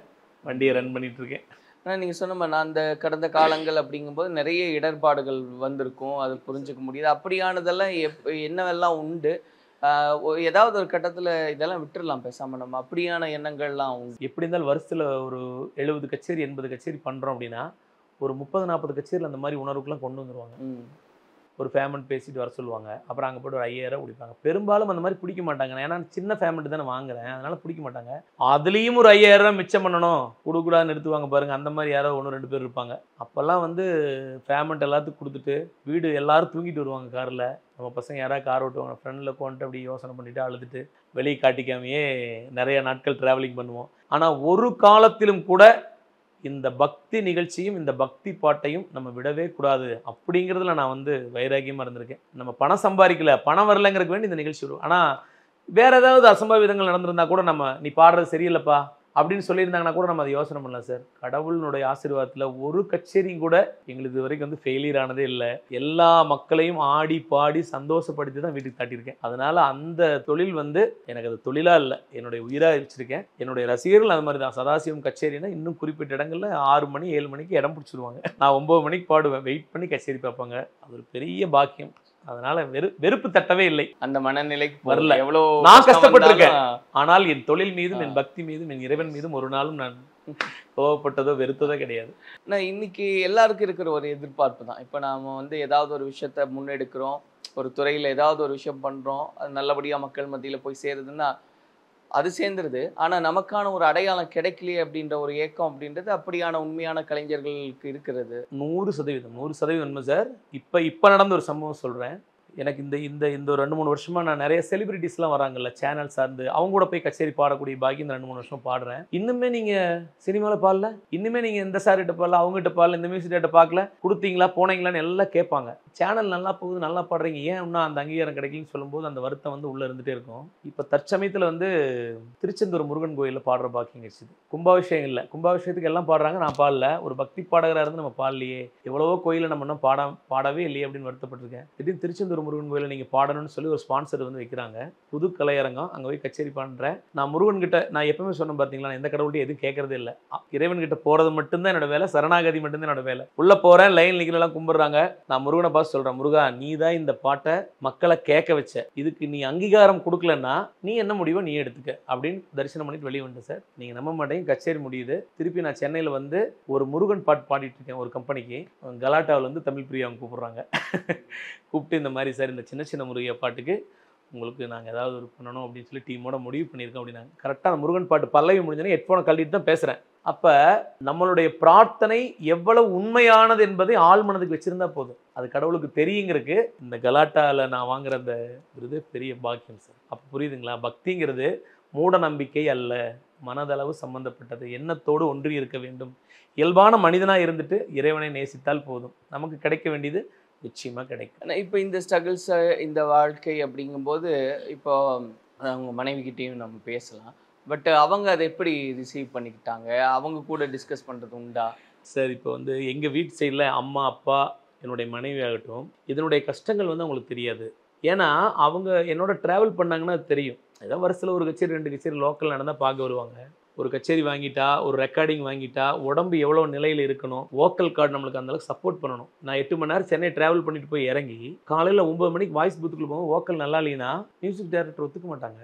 வண்டியை ரன் பண்ணிட்டு இருக்கேன். ஆனால் நீங்கள் சொன்ன மாதிரி நான் அந்த கடந்த காலங்கள் அப்படிங்கும்போது நிறைய இடர்பாடுகள் வந்திருக்கும், அது புரிஞ்சுக்க முடியுது. அப்படியானதெல்லாம் என்னவெல்லாம் உண்டு, ஏதாவது ஒரு கட்டத்தில் இதெல்லாம் விட்டுடலாம் பேசாமல் நம்ம, அப்படியான எண்ணங்கள்லாம் உண்டு. எப்படி இருந்தாலும் வருஷத்தில் ஒரு 70 கச்சேரி 80 கச்சேரி பண்ணுறோம் அப்படின்னா ஒரு 30-40 கச்சேரியில் அந்த மாதிரி உணர்வுக்குலாம் கொண்டு வந்துடுவாங்க. ஒரு பேமெண்ட் பேசிட்டு வர சொல்லுவாங்க, அப்புறம் அங்கே போய்ட்டு ஒரு 5000 பிடிப்பாங்க. பெரும்பாலும் அந்த மாதிரி பிடிக்க மாட்டாங்க, ஏன்னா சின்ன பேமெண்ட் தானே வாங்குறேன், அதனால பிடிக்க மாட்டாங்க. அதுலேயும் ஒரு 5000 ரூபா மிச்சம் பண்ணணும், கொடுக்கூடாது நிறுத்துவாங்க பாருங்கள், அந்த மாதிரி யாரோ 1-2 பேர் இருப்பாங்க. அப்போல்லாம் வந்து பேமெண்ட் எல்லாத்துக்கும் கொடுத்துட்டு வீடு எல்லாரும் தூங்கிட்டு வருவாங்க காரில். நம்ம பசங்க யாராவது கார் ஓட்டுவாங்க, ஃப்ரெண்டில் கொண்டு அப்படி யோசனை பண்ணிவிட்டு அழுதுட்டு வெளியே காட்டிக்காமையே நிறைய நாட்கள் ட்ராவலிங் பண்ணுவோம். ஆனால் ஒரு காலத்திலும் கூட இந்த பக்தி நிகழ்ச்சியும் இந்த பக்தி பாட்டையும் நம்ம விடவே கூடாது அப்படிங்கிறதுல நான் வந்து வைராகியமாக இருந்திருக்கேன். நம்ம பணம் சம்பாதிக்கல, பணம் வரலைங்கிறதுக்கு வேண்டி இந்த நிகழ்ச்சி வரும். ஆனால் வேறு ஏதாவது அசம்பாவிதங்கள் நடந்திருந்தா கூட நம்ம நீ பாடுறது சரியில்லைப்பா அப்படின்னு சொல்லியிருந்தாங்கன்னா கூட நம்ம அதை யோசனை பண்ணலாம் சார். கடவுளினுடைய ஆசீர்வாதத்தில் ஒரு கச்சேரியும் கூட எங்களுக்கு இது வரைக்கும் வந்து ஃபெயிலியர் ஆனதே இல்லை. எல்லா மக்களையும் ஆடி பாடி சந்தோஷப்படுத்தி தான் வீட்டுக்கு காட்டியிருக்கேன். அதனால் அந்த தொழில் வந்து எனக்கு அது தொழிலாக இல்லை, என்னுடைய உயிராக வச்சுருக்கேன். என்னுடைய ரசிகர்கள் அது மாதிரி தான். சதாசிவம் கச்சேரினா இன்னும் குறிப்பிட்ட இடங்களில் 6 மணி 7 மணிக்கு இடம் பிடிச்சிருவாங்க. நான் 9 மணிக்கு பாடுவேன், வெயிட் பண்ணி கச்சேரி பார்ப்பாங்க. அது ஒரு பெரிய பாக்கியம். அதனால வெறுப்பு தட்டவே இல்லை, அந்த மனநிலைக்கு வரல. எவ்வளோ நான் கஷ்டப்பட்டிருக்கேன், ஆனால் என் தொழில் மீதும் என் பக்தி மீதும் என் இறைவன் மீதும் ஒரு நாளும் நான் கோவப்பட்டதோ வெறுத்ததோ கிடையாது. நான் இன்னைக்கு எல்லாருக்கும் இருக்கிற ஒரு எதிர்பார்ப்பு தான். இப்போ நாம வந்து ஏதாவது ஒரு விஷயத்த முன்னெடுக்கிறோம், ஒரு துறையில் ஏதாவது ஒரு விஷயம் பண்ணுறோம், அது நல்லபடியாக மக்கள் மத்தியில் போய் சேருதுன்னா அது சேர்ந்துருது. ஆனால் நமக்கான ஒரு அடையாளம் கிடைக்கலையே அப்படின்ற ஒரு ஏக்கம் அப்படின்றது அப்படியான உண்மையான கலைஞர்களுக்கு இருக்கிறது. 100% உண்மை சார். இப்போ நடந்த ஒரு சம்பவம் சொல்கிறேன். எனக்கு இந்த இந்த இந்த ஒரு 2-3 வருஷமாக நான் நிறைய செலிபிரிட்டிஸ்லாம் வராங்கல்ல சேனல் சார்ந்து, அவங்க கூட போய் கச்சேரி பாடக்கூடிய பாக்கி இந்த 2-3 வருஷம் பாடுறேன். இன்னுமே நீங்கள் சினிமாவில் பாடல, இன்னுமே நீங்கள் இந்த சார்கிட்ட பாடல, அவங்ககிட்ட பாடல, இந்த மியூசிக் டேட்டை பார்க்கல, கொடுத்தீங்களா போனீங்களான்னு எல்லாம் கேட்பாங்க. சேனல் நல்லா போகுது, நல்லா பாடுறீங்க, ஏன் இன்னும் அந்த அங்கீகாரம் கிடைக்கலன்னு சொல்லும்போது அந்த வருத்தம் வந்து உள்ளே இருந்துகிட்டே இருக்கும். இப்போ தற்சமயத்தில் வந்து திருச்செந்தூர் முருகன் கோயிலில் பாடுற பாக்கியம் கிடைச்சிது. கும்பாபிஷேகம் இல்லை, கும்பாபிஷேகத்துக்கு எல்லாம் பாடுறாங்க, நான் பாடல. ஒரு பக்தி பாடகராக இருந்து நம்ம பாடலையே, எவ்வளவோ கோயிலில் நம்ம இன்னும் பாடவே இல்லையே அப்படின்னு வருத்தப்பட்டிருக்கேன். திடீர்னு திருச்செந்தூர் முருகன் கோயிலில் நீங்கள் பாடணும்னு சொல்லி ஒரு ஸ்பான்சர் வந்து வைக்கிறாங்க. புது கலையரங்கம், அங்கே போய் கச்சேரி பண்ணுறேன். நான் முருகன் கிட்ட நான் எப்பவுமே சொன்னேன் பார்த்தீங்களா, எந்த கடவுள்கிட்ட எதுவும் கேட்கறதே இல்லை. இறைவன் கிட்ட போகிறது மட்டும்தான் என்னோட வேலை, சரணாகதி மட்டும்தான் என்னோட வேலை. உள்ளே போகிறேன், லைன் நிற்கலாம் கும்பிட்றாங்க. நான் முருகனை பார்த்து சொல்கிறேன், முருகா நீ தான் இந்த பாட்டை மக்களை கேட்க வச்ச, இதுக்கு நீ அங்கீகாரம் கொடுக்கலன்னா நீ என்ன முடிவோ நீ எடுத்துக்க அப்படின்னு தரிசனம் பண்ணிட்டு வெளியே வந்துட்டேன் சார். நீங்கள் நம்ப மாட்டேங்க, கச்சேரி முடியுது. திருப்பி நான் சென்னையில் வந்து ஒரு முருகன் பாட்டு பாடிட்டு இருக்கேன் ஒரு கம்பெனிக்கு. கலாட்டாவில் வந்து தமிழ் பிரியா அவங்க கூப்பிட்றாங்க. கூப்பிட்டு இந்த மாதிரி சார் இந்த சின்ன சின்ன முருகையா பாட்டுக்கு உங்களுக்கு நாங்கள் ஏதாவது ஒரு பண்ணணும் அப்படின்னு சொல்லி டீமோட முடிவு பண்ணியிருக்கோம் அப்படின்னாங்க. கரெக்டாக அந்த முருகன் பாட்டு பல்லவி முடிஞ்சோன்னே ஹெட்ஃபோனை கழட்டிட்டு தான் பேசுகிறேன். அப்போ நம்மளுடைய பிரார்த்தனை எவ்வளவு உண்மையானது என்பதை ஆள் மனதுக்கு வச்சுருந்தா போதும், அது கடவுளுக்கு தெரியுங்கிறதுக்கு இந்த கலாட்டாவில் நான் வாங்குற அந்த விருது பெரிய பாக்கியம் சார். அப்போ புரியுதுங்களா, பக்திங்கிறது மூட நம்பிக்கை அல்ல, மனதளவு சம்பந்தப்பட்டது, எண்ணத்தோடு ஒன்றி இருக்க வேண்டும். இயல்பான மனிதனாக இருந்துட்டு இறைவனை நேசித்தால் போதும், நமக்கு கிடைக்க வேண்டியது நிச்சயமாக கிடைக்கும். இப்போ இந்த ஸ்ட்ரகிள்ஸ், இந்த வாழ்க்கை அப்படிங்கும்போது இப்போ அவங்க மனைவிக்கிட்டேயும் நம்ம பேசலாம். பட் அவங்க அதை எப்படி ரிசீவ் பண்ணிக்கிட்டாங்க, அவங்க கூட டிஸ்கஸ் பண்ணுறது உண்டா? சார் இப்போ வந்து எங்கள் வீட்டு சைடில் அம்மா அப்பா என்னுடைய மனைவி ஆகட்டும், இதனுடைய கஷ்டங்கள் வந்து அவங்களுக்கு தெரியாது. ஏன்னா அவங்க என்னோட ட்ராவல் பண்ணாங்கன்னா அது தெரியும். ஏதோ வருஷத்தில் ஒரு கச்சேரி 2 கச்சேரி லோக்கல் நடந்தால் பார்க்க வருவாங்க. ஒரு கச்சேரி வாங்கிட்டா, ஒரு ரெக்கார்டிங் வாங்கிட்டா, உடம்பு எவ்வளோ நிலையில் இருக்கணும், வோக்கல் கார்டு நம்மளுக்கு அந்தளவுக்கு சப்போர்ட் பண்ணணும். நான் 8 மணி நேரம் சென்னை ட்ராவல் பண்ணிட்டு போய் இறங்கி காலையில் 9 மணிக்கு வாய்ஸ் பூத்துக்குள்ள போவோம். வோக்கல் நல்லா இல்லைன்னா மியூசிக் டைரக்டர் ஒத்துக்க மாட்டாங்க.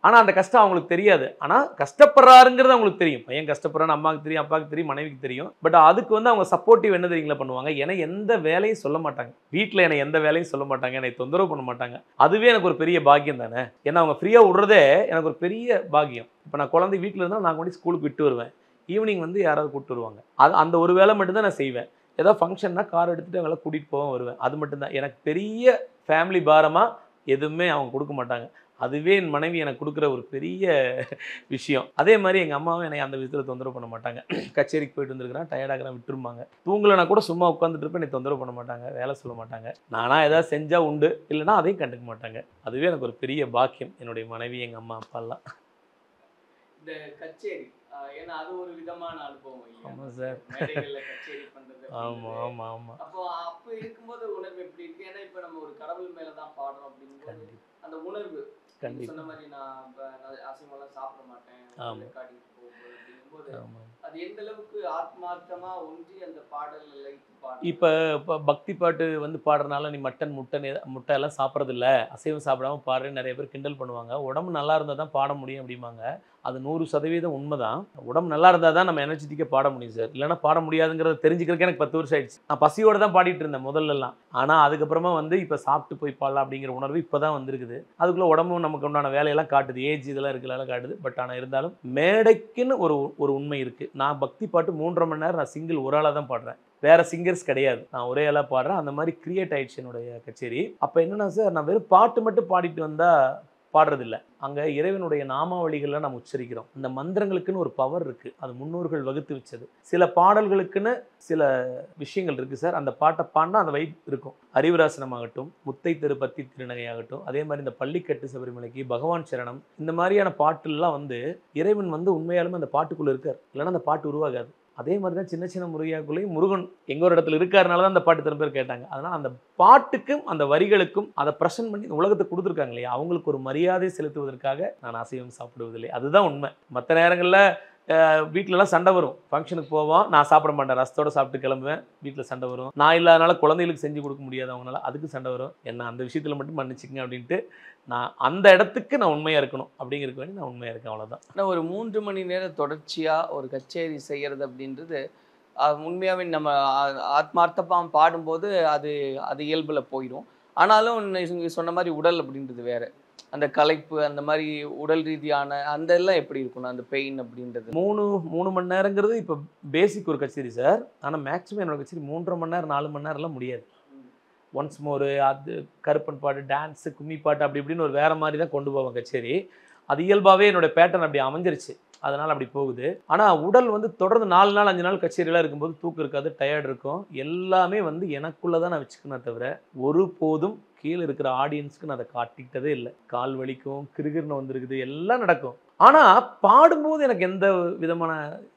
ஆனால் அந்த கஷ்டம் அவங்களுக்கு தெரியாது. ஆனால் கஷ்டப்படுறாருங்கிறது அவங்களுக்கு தெரியும். பையன் கஷ்டப்படுறான்னு அம்மாவுக்கு தெரியும், அப்பாவுக்கு தெரியும், மனைவிக்கு தெரியும். பட் அதுக்கு வந்து அவங்க சப்போர்ட்டிவ் என்ன தெரியுங்களா பண்ணுவாங்க, ஏன்னா எந்த வேலையும் சொல்ல மாட்டாங்க. வீட்டில் என்னை எந்த வேலையும் சொல்ல மாட்டாங்க, என்னை தொந்தரவு பண்ண மாட்டாங்க. அதுவே எனக்கு ஒரு பெரிய பாக்கியம் தானே. ஏன்னா அவங்க ஃப்ரீயாக விடுறதே எனக்கு ஒரு பெரிய பாக்கியம். இப்போ நான் குழந்தை வீட்டில் இருந்தால் நான் கொண்டு ஸ்கூலுக்கு விட்டு வருவேன், ஈவினிங் வந்து யாராவது கூப்பிட்டு வருவாங்க. அந்த ஒரு வேலை மட்டும்தான் நான் செய்வேன். ஏதோ ஃபங்க்ஷன்னா கார் எடுத்துகிட்டு அவங்கள கூட்டிகிட்டு போவேன் வருவேன். அது மட்டும்தான் எனக்கு பெரிய ஃபேமிலி பாரமாக எதுவுமே அவங்க கொடுக்க மாட்டாங்க. அதுவே என் மனைவி எனக்கு கொடுக்குற ஒரு பெரிய விஷயம். அதே மாதிரி எங்கள் அம்மாவும் என்னை அந்த விதத்தில் தொந்தரவு பண்ண மாட்டாங்க. கச்சேரிக்கு போயிட்டு வந்துருக்கிறேன், டயர்டாகிறேன் விட்டுருப்பாங்க. தூங்கலைன்னா கூட சும்மா உட்காந்துட்டு இருப்பேன், என்னை தொந்தரவு பண்ண மாட்டாங்க, வேலை சொல்ல மாட்டாங்க. நானாக ஏதாவது செஞ்சால் உண்டு, இல்லைனா அதையும் கண்டுக்க மாட்டாங்க. அதுவே எனக்கு ஒரு பெரிய பாக்கியம், என்னுடைய மனைவி எங்கள் அம்மா அப்பாலாம். இந்த கச்சேரி ஏன்னா அது ஒரு விதமான அனுபவம். ஆமாம் சார், மேடைகளில் கச்சேரி பண்ணுறது. ஆமாம் ஆமாம் ஆமாம். அப்போ இருக்கும்போது உணர்வு எப்படி இருக்கு? ஏன்னா இப்போ நம்ம ஒரு கடவுள் மேலே தான் பாடுறோம் அப்படிங்கும்போது அந்த உணர்வு சொன்ன மாதிரி நான் இப்போ அசைவெல்லாம் சாப்பிட மாட்டேன் காட்டிட்டு போகும்போது அப்படிங்கும்போது அது எந்த அளவுக்கு ஆத்மார்த்தமா ஒன்றி அந்த பாடல் இப்போ பக்தி பாட்டு வந்து பாடுறதுனால நீ மட்டன் முட்டை எல்லாம் சாப்பிட்றது இல்லை, அசைவம் சாப்பிடாம பாடுறேன்னு நிறைய பேர் கிண்டல் பண்ணுவாங்க. உடம்பு நல்லா இருந்தால் தான் பாட முடியும் அப்படிம்பாங்க. அது 100% உண்மைதான். உடம்பு நல்லா இருந்தால் தான் நம்ம எனர்ஜெட்டிக்காக பாட முடியும் சார். இல்லைன்னா பாட முடியாதுங்கிறத தெரிஞ்சுக்கிறதுக்கு எனக்கு 10 வருஷம் ஆயிடுச்சு. நான் பசியோடு தான் பாடிட்டு இருந்தேன் முதல்லலாம். ஆனால் அதுக்கப்புறமா வந்து இப்போ சாப்பிட்டு போய் பாடலாம் அப்படிங்கிற உணர்வு இப்போ தான் வந்திருக்குது. அதுக்குள்ளே உடம்பும் நமக்கு உண்டான வேலையெல்லாம் காட்டுது, ஏஜ் இதெல்லாம் இருக்கிறதால காட்டுது. பட் ஆனால் இருந்தாலும் மேடைக்குன்னு ஒரு உண்மை இருக்குது. நான் பக்தி பாட்டு 3.5 மணி நேரம் நான் சிங்கிள் ஒரு ஆளாக தான் பாடுறேன், வேற சிங்கர்ஸ் கிடையாது. நான் ஒரே ஆளாக பாடுறேன். அந்த மாதிரி கிரியேட் ஆயிடுச்சு என்னுடைய கச்சேரி. அப்போ என்னன்னா சார், நான் வெறும் பாட்டு மட்டும் பாடிட்டு வந்தால் பாடுறதில்லை. அங்கே இறைவனுடைய நாமாவளிகள்லாம் நம்ம உச்சரிக்கிறோம். இந்த மந்திரங்களுக்குன்னு ஒரு பவர் இருக்குது, அது முன்னோர்கள் வகுத்து வச்சது. சில பாடல்களுக்குன்னு சில விஷயங்கள் இருக்குது சார். அந்த பாட்டை பாடினா அந்த வைப் இருக்கும். அறிவுராசனம் ஆகட்டும், முத்தை திருப்பத்தி திருநகை ஆகட்டும், அதே மாதிரி இந்த பள்ளிக்கட்டு சபரிமலைக்கு, பகவான் சரணம், இந்த மாதிரியான பாட்டுலாம் வந்து இறைவன் வந்து உண்மையாலுமே அந்த பாட்டுக்குள்ளே இருக்கார், இல்லைன்னா அந்த பாட்டு உருவாகாது. அதே மாதிரி தான் சின்ன சின்ன முருகையாக்குள்ளேயும் முருகன் எங்க ஒரு இடத்துல இருக்காருனால தான் அந்த பாட்டு திரும்ப பேர் கேட்டாங்க. அதனால் அந்த பாட்டுக்கும் அந்த வரிகளுக்கும் அதை ப்ரெசென்ட் பண்ணி உலகத்தை கொடுத்துருக்காங்க இல்லையா, அவங்களுக்கு ஒரு மரியாதை செலுத்துவதற்காக நான் அசைவம் சாப்பிடுவதில்லை. அதுதான் உண்மை. மற்ற நேரங்களில் வீட்டிலலாம் சண்டை வரும். ஃபங்க்ஷனுக்கு போவோம், நான் சாப்பிட மாட்டேன், ரசத்தோடு சாப்பிட்டு கிளம்புவேன். வீட்டில் சண்டை வரும். நான் இல்லாதனால குழந்தைகளுக்கு செஞ்சு கொடுக்க முடியாது அவங்களால, அதுக்கு சண்டை வரும். என்ன அந்த விஷயத்தில் மட்டும் மன்னிச்சிக்கங்க அப்படின்ட்டு நான் அந்த இடத்துக்கு நான் உண்மையாக இருக்கணும் அப்படிங்கிறதுக்கு வேண்டி நான் உண்மையாக இருக்கேன், அவ்வளோதான். ஆனால் ஒரு 3 மணி நேரம் தொடர்ச்சியாக ஒரு கச்சேரி செய்கிறது அப்படின்றது உண்மையாகவே நம்ம ஆத்மார்த்தமாக பாடும்போது அது இயல்பில் போயிடும். ஆனாலும் நீங்கள் சொன்ன மாதிரி உடல் அப்படின்றது வேறு, அந்த களைப்பு, அந்த மாதிரி உடல் ரீதியான அந்த எல்லாம் எப்படி இருக்கணும், அந்த பெயின் அப்படின்றது. 3 மணி நேரங்கிறது இப்போ பேசிக் ஒரு கச்சேரி சார். ஆனால் மேக்ஸிமம் என்னோட கச்சேரி 3.5 மணி நேரம் 4 மணி நேரம்லாம் முடியாது. ஒன்ஸ் மோரு, அது கருப்பன் பாட்டு, டான்ஸு, கும்மி பாட்டு அப்படி இப்படின்னு ஒரு வேறு மாதிரி தான் கொண்டு போவேன் கச்சேரி. அது இயல்பாகவே என்னோடய பேட்டர்ன் அப்படி அமைஞ்சிருச்சு, அதனால் அப்படி போகுது. ஆனால் உடல் வந்து தொடர்ந்து 4 நாள் 5 நாள் கச்சேரியெலாம் இருக்கும்போது தூக்கம் இருக்காது, டயர்டு இருக்கும். எல்லாமே வந்து எனக்குள்ளே தான் நான் வச்சுக்கணும் தவிர ஒருபோதும் கீழே இருக்கிற ஆடியன்ஸுக்கு நான் அதை காட்டிக்கிட்டதே இல்லை. கால் வலிக்கும், கிருகிருன்னு வந்துருக்குது, எல்லாம் நடக்கும். ஆனால் பாடும்போது எனக்கு எந்த விதமான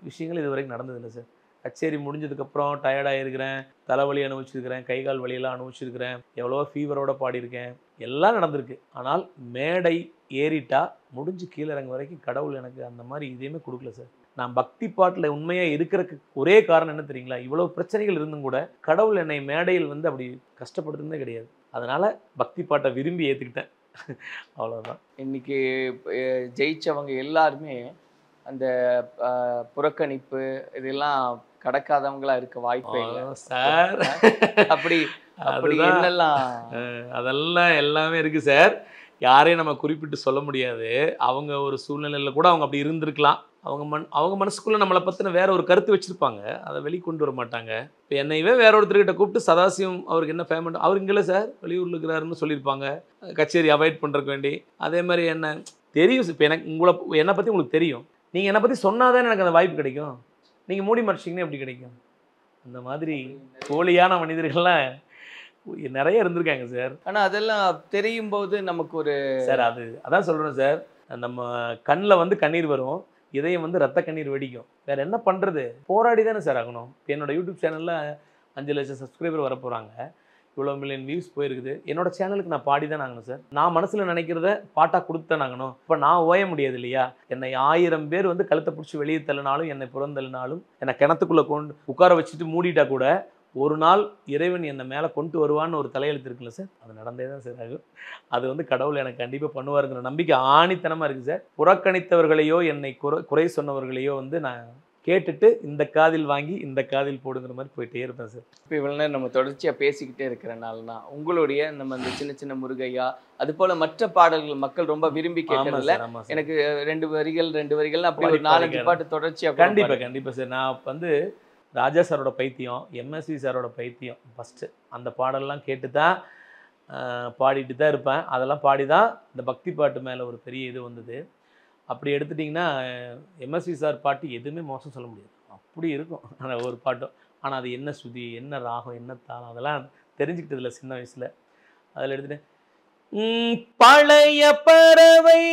விஷயங்கள் இது வரைக்கும் நடந்ததில்லை சார். கச்சேரி முடிஞ்சதுக்கப்புறம் டயர்டாக இருக்கிறேன், தலைவலி அனுபவிச்சிருக்கிறேன், கை கால் வலியெல்லாம் அனுபவிச்சிருக்கிறேன், எவ்வளவோ ஃபீவரோட பாடியிருக்கேன், எல்லாம் நடந்திருக்கு. ஆனால் மேடை ஏறிட்டா முடிஞ்சு கீழே இறங்க வரைக்கும் கடவுள் எனக்கு அந்த மாதிரி இதையுமே கொடுக்கல சார். நான் பக்தி பாட்டில் உண்மையாக இருக்கிறதுக்கு ஒரே காரணம் என்ன தெரியுங்களா? இவ்வளோ பிரச்சனைகள் இருந்தும் கூட கடவுள் என்னை மேடையில் வந்து அப்படி கஷ்டப்படுறதுனே கிடையாது. அதனால் பக்தி பாட்டை விரும்பி ஏற்றுக்கிட்டேன், அவ்வளோதான். இன்னைக்கு ஜெயிச்சவங்க எல்லாருமே அந்த புறக்கணிப்பு இதெல்லாம் கடக்காதவங்களா இருக்க வாய்ப்பே இல்லை சார். அப்படி அப்படி என்னெல்லாம் அதெல்லாம் எல்லாமே இருக்குது சார். யாரையும் நம்ம குறிப்பிட்டு சொல்ல முடியாது. அவங்க ஒரு சூழ்நிலையில் கூட அவங்க அப்படி இருந்திருக்கலாம். அவங்க மனசுக்குள்ளே நம்மளை பற்றின வேற ஒரு கருத்து வச்சுருப்பாங்க, அதை வெளிக்கொண்டு வர மாட்டாங்க. இப்போ என்னையவே வேற ஒருத்தர்கிட்ட கூப்பிட்டு சதாசிவம் அவருக்கு என்ன பேமெண்ட், அவர் இங்கே சார் வெளியூரில் இருக்கிறாருன்னு சொல்லியிருப்பாங்க, கச்சேரி அவாய்ட் பண்ணுறக்கு வேண்டி. அதே மாதிரி என்ன தெரியும், இப்போ எனக்கு என்னை பற்றி உங்களுக்கு தெரியும், நீங்கள் என்னை பற்றி சொன்னாதான் எனக்கு அந்த வாய்ப்பு கிடைக்கும். நீங்கள் மூடி மறைச்சிங்கன்னா எப்படி கிடைக்கும்? அந்த மாதிரி போலியான மனிதர்கள்லாம் நிறைய இருந்திருக்காங்க சார். ஆனால் அதெல்லாம் தெரியும் போது நமக்கு ஒரு சார் அதான் சொல்கிறேன் சார், நம்ம கண்ணில் வந்து கண்ணீர் வரும், இதயம் வந்து ரத்த கண்ணீர் வெடிக்கும். வேறு என்ன பண்ணுறது? போராடி தானே சார் ஆகணும். இப்போ என்னோடய யூடியூப் சேனலில் 5 லட்சம் சப்ஸ்கிரைபர் வர போகிறாங்க, இவ்வளோ மில்லியன் வியூஸ் போயிருக்குது. என்னோட சேனலுக்கு நான் பாடி தான் ஆகணும் சார். நான் மனசில் நினைக்கிறத பாட்டாக கொடுத்து ஆகணும். இப்போ நான் ஓய முடியாது இல்லையா? என்னை 1000 பேர் வந்து கழுத்தை பிடிச்சி வெளியே தள்ளினாலும், என்னை புறந்தள்ளினாலும், என்னை கிணத்துக்குள்ளே கொண்டு உட்கார வச்சுட்டு மூடிட்டா கூட ஒரு நாள் இறைவன் என்னை மேலே கொண்டு வருவான்னு ஒரு தலையெழுத்து இருக்குல்ல சார், அது நடந்தே தான் சார் ஆகும். அது வந்து கடவுள் எனக்கு கண்டிப்பாக பண்ணுவாருங்கிற நம்பிக்கை ஆணித்தனமாக இருக்குது சார். புறக்கணித்தவர்களையோ என்னை குறை சொன்னவர்களையோ வந்து நான் கேட்டுட்டு இந்த காதில் வாங்கி இந்த காதில் போடுங்கிற மாதிரி போயிட்டே இருப்பேன் சார். இப்போ இவ்வளோ நேரம் நம்ம தொடர்ச்சியாக பேசிக்கிட்டே இருக்கிறனால்னா உங்களுடைய நம்ம அந்த சின்ன சின்ன முருகையா அது போல மற்ற பாடல்கள் மக்கள் ரொம்ப விரும்பி கேட்கறதில்ல. எனக்கு 2 வரிகள் அப்படி ஒரு 4-5 பாட்டு தொடர்ச்சியாக கண்டிப்பாக சார். நான் வந்து ராஜா சாரோட பைத்தியம், எம்எஸ்வி சாரோட பைத்தியம் ஃபஸ்ட்டு, அந்த பாடல்லாம் கேட்டு தான் பாடிட்டு தான் இருப்பேன். அதெல்லாம் பாடி தான் இந்த பக்தி பாட்டு மேலே ஒரு பெரிய இது வந்தது. அப்படி எடுத்துட்டிங்கன்னா எம்எஸ்வி சார் பாட்டு எதுவுமே மோசம் சொல்ல முடியாது, அப்படி இருக்கும் அந்த ஒரு பாட்டும். ஆனால் அது என்ன ஸ்ருதி, என்ன ராகம், என்ன தாளம், அதெல்லாம் தெரிஞ்சுக்கிட்டதில்ல சின்ன வயசில். அதில் எடுத்துட்டேன், பழைய பறவை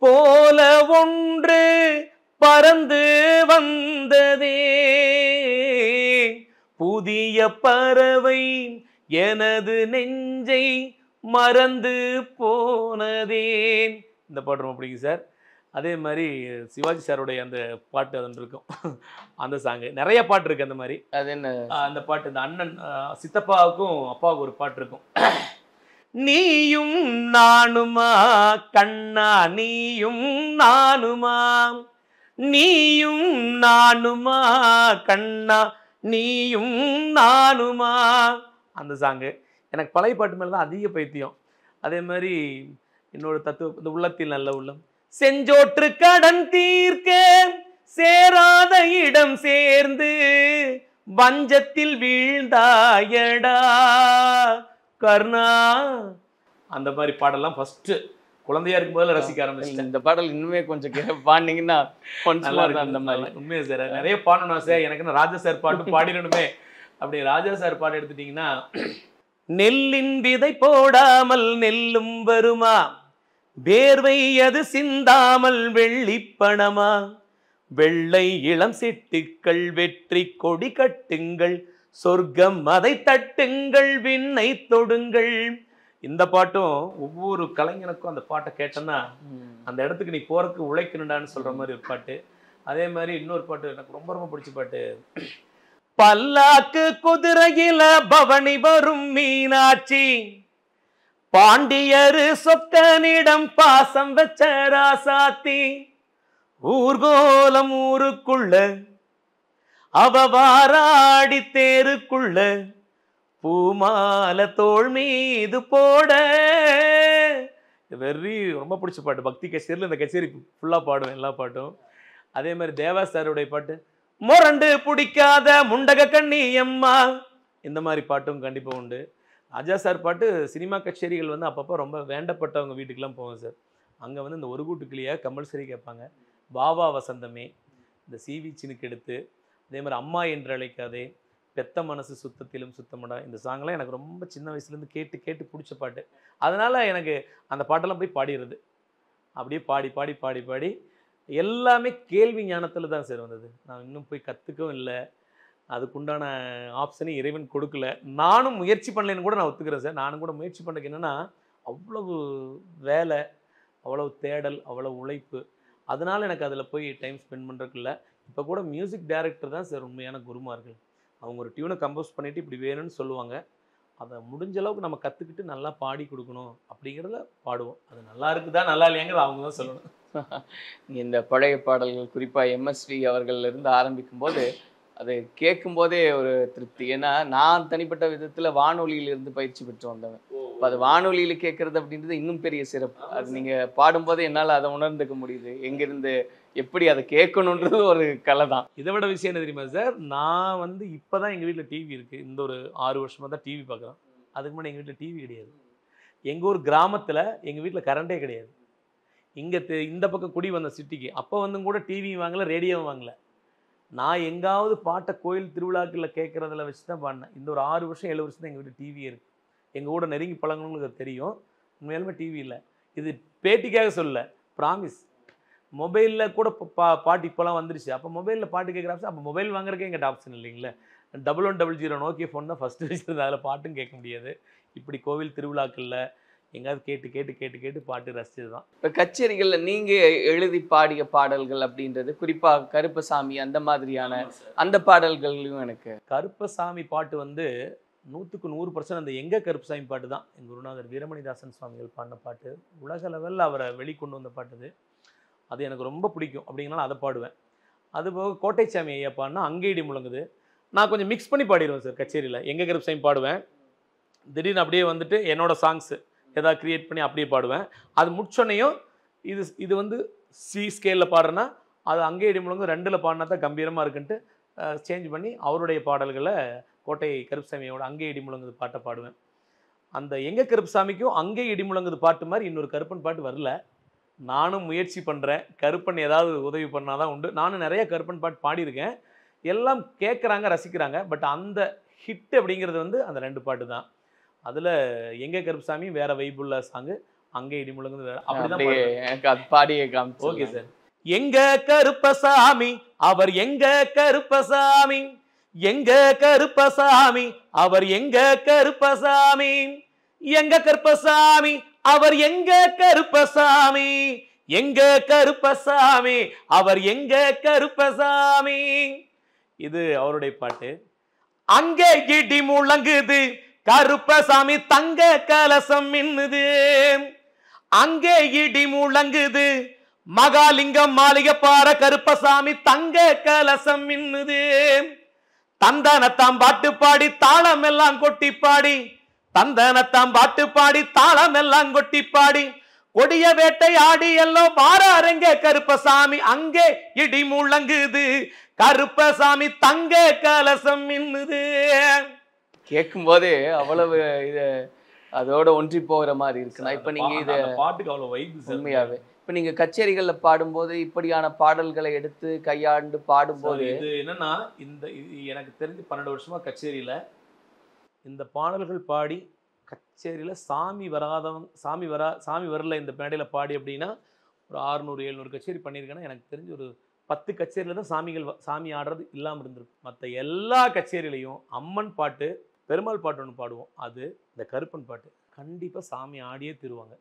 போல ஒன்று பறந்து வந்ததே, புதிய பறவை எனது நெஞ்சை மறந்து போனதேன். இந்த பாட்டு ரொம்ப பிடிக்கும் சார். அதே மாதிரி சிவாஜி சாருடைய அந்த பாட்டு அது இருக்கும், அந்த சாங்கு நிறைய பாட்டு இருக்குது. அந்த மாதிரி அது என்ன அந்த பாட்டு, இந்த அண்ணன் சித்தப்பாவுக்கும் அப்பாவுக்கும் ஒரு பாட்டு இருக்கும், நீயும் நானுமா கண்ணா நீயும் நானுமா, நீயும் நானுமா கண்ணா நீயும் நானுமா, அந்த சாங்கு. எனக்கு பழைய பாட்டு மேலே தான் அதிக பைத்தியம். அதே மாதிரி இன்னொரு தத்துவம், இந்த உள்ளத்தில் நல்ல உள்ளம், செஞ்சோற்று கடன் தீர்க்க சேராத இடம் சேர்ந்து வஞ்சத்தில் வீழ்ந்தாயடா கர்ணா, அந்த மாதிரி பாடலாம் ஃபர்ஸ்ட் குழந்தையா இருக்கும் போது ரசிக்க ஆரம்பிச்சிட்டேன். இந்த பாடல் இன்னுமே கொஞ்சம் பாடினீங்கன்னா நல்லா இருக்கும். அந்த மாதிரி உண்மையா சார் நிறைய பாடணும் சார். எனக்கு ராஜா சார் பாட்டு பாடிடணுமே. அப்படி ராஜா சார் பாட்டு எடுத்துட்டீங்கன்னா, நெல்லின் விதை போடாமல் நெல்லும் வருமா, வேர்வை அது சிந்தாமல் வெள்ளிப்பணமா, வெள்ளை இளம் சிட்டுக்கள் வெற்றி கொடி கட்டுங்கள், சொர்க்கம் அதை தட்டுங்கள், விண்ணை தொடுங்கள். இந்த பாட்டும் ஒவ்வொரு கலைஞனுக்கும் அந்த பாட்டை கேட்டேன்னா அந்த இடத்துக்கு நீ போறதுக்கு உழைக்கணுண்டான்னு சொல்ற மாதிரி ஒரு பாட்டு. அதே மாதிரி இன்னொரு பாட்டு எனக்கு ரொம்ப ரொம்ப பிடிச்ச பாட்டு, பல்லாக்கு குதிரையில பவனி வரும் மீனாட்சி, பாண்டியரு சொக்கனிடம் பாசம் வச்ச ராசாத்தி, ஊர்கோலம் ஊருக்குள்ள அவ வாராடி தேருக்குள்ள பூமால தோள் மீது போட. ரொம்ப பிடிச்ச பாட்டு. பக்தி கச்சேரியில் இந்த கச்சேரி ஃபுல்லாக பாடுவேன் எல்லா பாட்டும். அதே மாதிரி தேவா சாருடைய பாட்டு, முரண்டு பிடிக்காத முண்டக கண்ணி அம்மா, இந்த மாதிரி பாட்டும் கண்டிப்பாக உண்டு. ராஜா சார் பாட்டு சினிமா கச்சேரிகள் வந்து அப்பப்போ ரொம்ப வேண்டப்பட்டவங்க வீட்டுக்கெலாம் போவோம் சார். அங்கே வந்து இந்த ஒரு கூட்டுக்கிளியை கம்பல்சரி கேட்பாங்க. பாபா வசந்தமே, இந்த சிவி சினுக்கெடுத்து, அதே மாதிரி அம்மா என்று அழைக்காதே, பெத்த மனசு சுத்தத்திலும் சுத்தமடா, இந்த சாங்லாம் எனக்கு ரொம்ப சின்ன வயசுலேருந்து கேட்டு கேட்டு பிடிச்ச பாட்டு. அதனால் எனக்கு அந்த பாட்டெல்லாம் போய் பாடிடுறது. அப்படியே பாடி பாடி பாடி பாடி எல்லாமே கேள்வி ஞானத்தில் தான் சார் வந்தது. நான் இன்னும் போய் கற்றுக்கவும் இல்லை, அதுக்குண்டான ஆப்ஷனையும் இறைவன் கொடுக்கல. நானும் முயற்சி பண்ணலைன்னு கூட நான் ஒத்துக்கிறேன் சார். நானும் கூட முயற்சி பண்ணுறதுக்கு என்னென்னா, அவ்வளவு வேலை, அவ்வளவு தேடல், அவ்வளவு உழைப்பு. அதனால் எனக்கு அதில் போய் டைம் ஸ்பெண்ட் பண்ணுறதுக்கு இல்லை. இப்போ கூட மியூசிக் டைரக்டர் தான் சார் உண்மையான குருமார்கள். அவங்க ஒரு டியூனை கம்போஸ் பண்ணிவிட்டு இப்படி வேணும்னு சொல்லுவாங்க. அதை முடிஞ்ச அளவுக்கு நம்ம கற்றுக்கிட்டு நல்லா பாடி கொடுக்கணும் அப்படிங்கிறத பாடுவோம். அது நல்லா இருக்குதா நல்லா இல்லையாங்கிறது அவங்க தான் சொல்லணும். இந்த பழைய பாடல்கள் குறிப்பாக எம்எஸ்வி அவர்களிருந்து ஆரம்பிக்கும் போது அது கேட்கும்போதே ஒரு திருப்தி. ஏன்னா நான் தனிப்பட்ட விதத்தில் வானொலியிலிருந்து பயிற்சி பெற்று வந்தவன். இப்போ அது வானொலியில் கேட்குறது அப்படின்றது இன்னும் பெரிய சிறப்பு. அது நீங்கள் பாடும்போது என்னால் அதை உணர்ந்துக்க முடியுது. எங்கேருந்து எப்படி அதை கேட்கணுன்றது ஒரு கலை தான். இதை விட விஷயம் என்ன தெரியுமா சார், நான் வந்து இப்போ தான் எங்கள் வீட்டில் டிவி இருக்குது. இந்த ஒரு 6 வருஷமாக தான் டிவி பார்க்குறோம். அதுக்கு முன்னாடி எங்கள் வீட்டில் டிவி கிடையாது. எங்கள் ஊர் கிராமத்தில் எங்கள் வீட்டில் கரண்டே கிடையாது. இங்கே இந்த பக்கம் குடி வந்த சிட்டிக்கு அப்போ வந்தும் கூட டிவியும் வாங்கலை, ரேடியோவும் வாங்கலை. நான் எங்காவது பாட்டை கோயில் திருவிழாக்களில் கேட்குறதில் வச்சு தான் பாடினேன். இந்த ஒரு 6 வருஷம் 7 வருஷம் தான் எங்கள் வீட்டில் டிவியே இருக்குது. எங்கள் கூட நெருங்கி பழங்கணுங்களுக்கு தெரியும். உண்மையாலுமே டிவி இல்லை. இது பேட்டிக்காக சொல்ல, ப்ராமிஸ். மொபைலில் கூட பாட்டு இப்போலாம் வந்துருச்சு. அப்போ மொபைலில் பாட்டு கேட்குற ஆப்ஷன், அப்போ மொபைல் வாங்குறதுக்கே எங்கிட்ட ஆப்ஷன் இல்லைங்களே. 1100 நோக்கிய ஃபோன் தான் ஃபஸ்ட்டு வச்சுருந்தது. அதில் பாட்டும் கேட்க முடியாது. இப்படி கோவில் திருவிழாக்களில் எங்கேயாவது கேட்டு கேட்டு கேட்டு கேட்டு பாட்டு ரசிச்சது தான். இப்போ கச்சேரிகளில் நீங்கள் எழுதி பாடிய பாடல்கள் அப்படின்றது குறிப்பாக கருப்பசாமி அந்த மாதிரியான அந்த பாடல்கள்லையும் எனக்கு கருப்பசாமி பாட்டு வந்து 100க்கு 100% அந்த எங்கள் கருப்பசாமி பாட்டு தான். எங்கள் குருநாதர் வீரமணிதாசன் சுவாமிகள் பாடின பாட்டு. உலக லெவலில் அவரை வெளிக்கொண்டு வந்த பாட்டு அது எனக்கு ரொம்ப பிடிக்கும். அப்படிங்கனால அதை பாடுவேன். அதுபோக கோட்டைச்சாமி ஐயா பாடினா அங்கே இடி முழங்குது. நான் கொஞ்சம் மிக்ஸ் பண்ணி பாடிடுவேன் சார் கச்சேரியில். எங்கள் கருப்பசாமி பாடுவேன், திடீர்னு அப்படியே வந்துட்டு என்னோடய சாங்ஸு ஏதாவது க்ரியேட் பண்ணி அப்படியே பாடுவேன். அது முடிச்சோன்னையும் இது வந்து சி ஸ்கேலில் பாடுறேன்னா அது அங்கே இடி முழங்கு 2ல் பாடினா தான் கம்பீரமாக இருக்குன்ட்டு சேஞ்ச் பண்ணி அவருடைய பாடல்களை கோட்டை கருப்பசாமியோட அங்கே இடி முழங்குது பாட்டை பாடுவேன். அந்த எங்கள் கருப்பசாமிக்கும் அங்கே இடி முழங்குது பாட்டு மாதிரி இன்னொரு கருப்பன் பாட்டு வரல. நானும் முயற்சி பண்ணுறேன். கருப்பன் ஏதாவது உதவி பண்ணால் தான் உண்டு. நானும் நிறைய கருப்பன் பாட்டு பாடியிருக்கேன். எல்லாம் கேட்குறாங்க, ரசிக்கிறாங்க. பட் அந்த ஹிட் அப்படிங்கிறது வந்து அந்த 2 பாட்டு தான். அதில் எங்கள் கருப்பசாமியும் வேறு வைப்புள்ள சாங்கு, அங்கே இடி முழங்குது வேறு. அப்படிதான் பாடியே காமிச்சு. Okay sir. எங்க கருப்பசாமி அவர் எங்க கருப்பசாமி, எங்க கருப்பசாமி அவர் எங்க கருப்பசாமி, எங்க கருப்பசாமி அவர் எங்க கருப்பசாமி, எங்க கருப்பசாமி அவர் எங்க கருப்பசாமி. இது அவருடைய பாட்டு. அங்கே இடி முழங்குது கருப்பசாமி தங்க கலசம் மின்னுது, அங்கே இடி முழங்குது மகாலிங்கம் மாளிகை பாற கருப்பசாமி தங்க கலசம் மின்னுது. தந்தனத்தாம் பாட்டு பாடி தாளம் எல்லாம் கொட்டி பாடி, தந்தனத்தாம் பாட்டு பாடி தாளம் எல்லாம் கொட்டி பாடி, கொடிய வேட்டை ஆடி எல்லாம் மாறாருங்க கருப்பசாமி அங்கே இடி முழங்குது கருப்பசாமி தங்க கலசம் மின்னுது. கேட்கும் போதே அவ்வளவு இது அதோட ஒன்றி போகிற மாதிரி இருக்குண்ணா. இப்ப நீங்க இத பாட்டுக்கு அவ்வளவு வைப் உண்மையாவே இப்ப நீங்க கச்சேரிகள்ல பாடும்போது இப்படியான பாடல்களை எடுத்து கையாண்டு பாடும்போது இது என்னன்னா, எனக்கு தெரிஞ்சு 12 வருஷமா கச்சேரியில இந்த பாடல்கள் பாடி கச்சேரியில சாமி வரல இந்த மேடையில பாடி அப்படின்னா ஒரு 600-700 கச்சேரி பண்ணியிருக்கேன்னா எனக்கு தெரிஞ்சு ஒரு 10 கச்சேரியில தான் சாமி ஆடுறது இல்லாமல் இருந்திருக்கு. மற்ற எல்லா கச்சேரியிலையும் அம்மன் பாட்டு, பெருமாள் பாட்டு ஒன்று பாடுவோம். அது இந்த கருப்பன் பாட்டு கண்டிப்பாக சாமி ஆடியே தருவாங்க.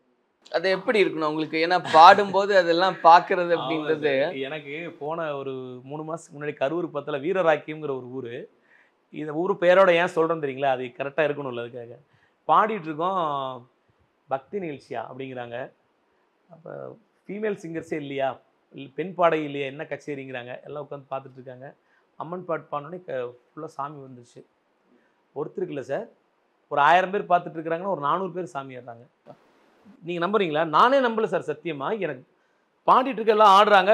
அது எப்படி இருக்கணும் உங்களுக்கு? ஏன்னா பாடும்போது அதெல்லாம் பார்க்கறது அப்படின்றது எனக்கு போன ஒரு 3 மாதத்துக்கு முன்னாடி கரூர் பக்கத்தில் வீரராக்கியம்ங்கிற ஒரு ஊர். இந்த ஊர் பேரோட ஏன் சொல்கிறேன்னு தெரியுங்களா, அது கரெக்டாக இருக்கணும்ல, அதுக்காக பாடிட்டு இருக்கோம். பக்தி நிகழ்ச்சியா அப்படிங்கிறாங்க. அப்போ ஃபீமேல் சிங்கர்ஸே இல்லையா, பெண் பாடகை இல்லையா, என்ன கச்சேரிங்கிறாங்க. எல்லாம் உட்காந்து பார்த்துட்டு இருக்காங்க. அம்மன் பாட்டு பாடினோடனே ஃபுல்லாக சாமி வந்துருச்சு. ஒருத்தருக்கு இல்லை சார், ஒரு 1000 பேர் பார்த்துட்டு இருக்கிறாங்கன்னா ஒரு 400 பேர் சாமி ஏறாங்க. நீங்கள் நம்புறீங்களா? நானே நம்பலை சார் சத்தியமாக. எனக்கு பாடிட்டு இருக்க எல்லாம் ஆடுறாங்க.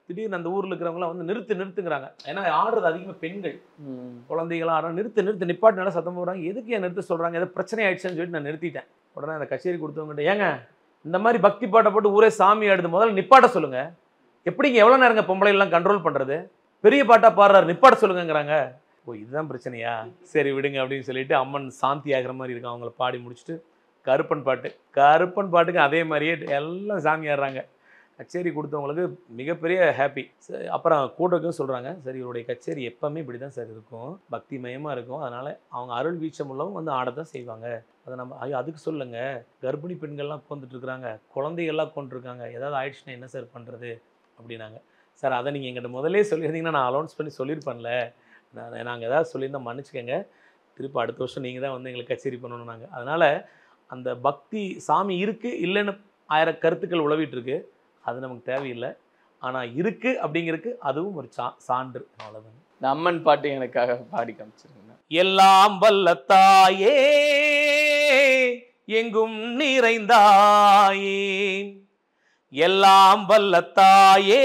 திடீர்னு அந்த ஊரில் இருக்கிறவங்களாம் வந்து நிறுத்துங்கிறாங்க. ஏன்னா ஆடுறது அதிகமாக பெண்கள், குழந்தைகளாம் ஆடுறாங்க. நிறுத்து நிப்பாட்டு நல்லா சத்தம் போடுறாங்க. எதுக்கு ஏன் நிறுத்த சொல்கிறாங்க? ஏதோ பிரச்சனை ஆயிடுச்சுன்னு சொல்லிட்டு நான் நிறுத்திட்டேன். உடனே அந்த கச்சேரி கொடுத்தவங்ககிட்ட, ஏங்க இந்த மாதிரி பக்தி பாட்டை போட்டு ஊரே சாமி ஆடுது, முதல்ல நிப்பாட்ட சொல்லுங்க. எப்படிங்க எவ்வளோ நேரங்க பொம்பளைலாம் கண்ட்ரோல் பண்ணுறது? பெரிய பாட்டா பாடுறாரு, நிப்பாட்ட சொல்லுங்கிறாங்க. ஓ இதுதான் பிரச்சனையா, சரி விடுங்க அப்படின்னு சொல்லிட்டு அம்மன் சாந்தி ஆகிற மாதிரி இருக்கும். அவங்கள பாடி முடிச்சுட்டு கருப்பன் பாட்டுக்கு அதே மாதிரியே எல்லாம் சாமி ஆடுறாங்க. கச்சேரி கொடுத்தவங்களுக்கு மிகப்பெரிய ஹாப்பி. அப்புறம் கூட்டத்துக்கும் சொல்கிறாங்க, சரி இவருடைய கச்சேரி எப்போவுமே இப்படி தான் சார் இருக்கும், பக்தி மயமாக இருக்கும். அதனால் அவங்க அருள் வீச்சம் உள்ளவங்க வந்து ஆடத்தான் செய்வாங்க. அதை நம்ம அதுக்கு சொல்லுங்க. கர்ப்பிணி பெண்கள்லாம் உட்காந்துட்ருக்குறாங்க, குழந்தைகள்லாம் உட்காந்துருக்காங்க, ஏதாவது ஆயிடுச்சுன்னா என்ன சார் பண்ணுறது அப்படின்னாங்க. சார் அதை நீங்கள் எங்கிட்ட முதலே சொல்லியிருந்தீங்கன்னா நான் அலௌன்ஸ் பண்ணி சொல்லியிருப்பேன்ல, நாங்கள் ஏதாவது சொல்லியிருந்தால் மன்னிச்சுக்கோங்க, திருப்பி அடுத்த வருஷம் நீங்கள் தான் வந்து எங்களுக்கு கச்சேரி பண்ணணும். நாங்கள் அதனால் அந்த பக்தி சாமி இருக்குது இல்லைன்னு 1000 கருத்துக்கள் உழவிட்டு இருக்கு, அது நமக்கு தேவையில்லை. ஆனால் இருக்குது அப்படிங்கிறதுக்கு அதுவும் ஒரு சான்று. அவ்வளோதான். இந்த அம்மன் பாட்டு எனக்காக பாடி காமிச்சிருங்க. எல்லாம் வல்ல தாயே எங்கும் நிறைந்தாயே, எல்லாம் வல்ல தாயே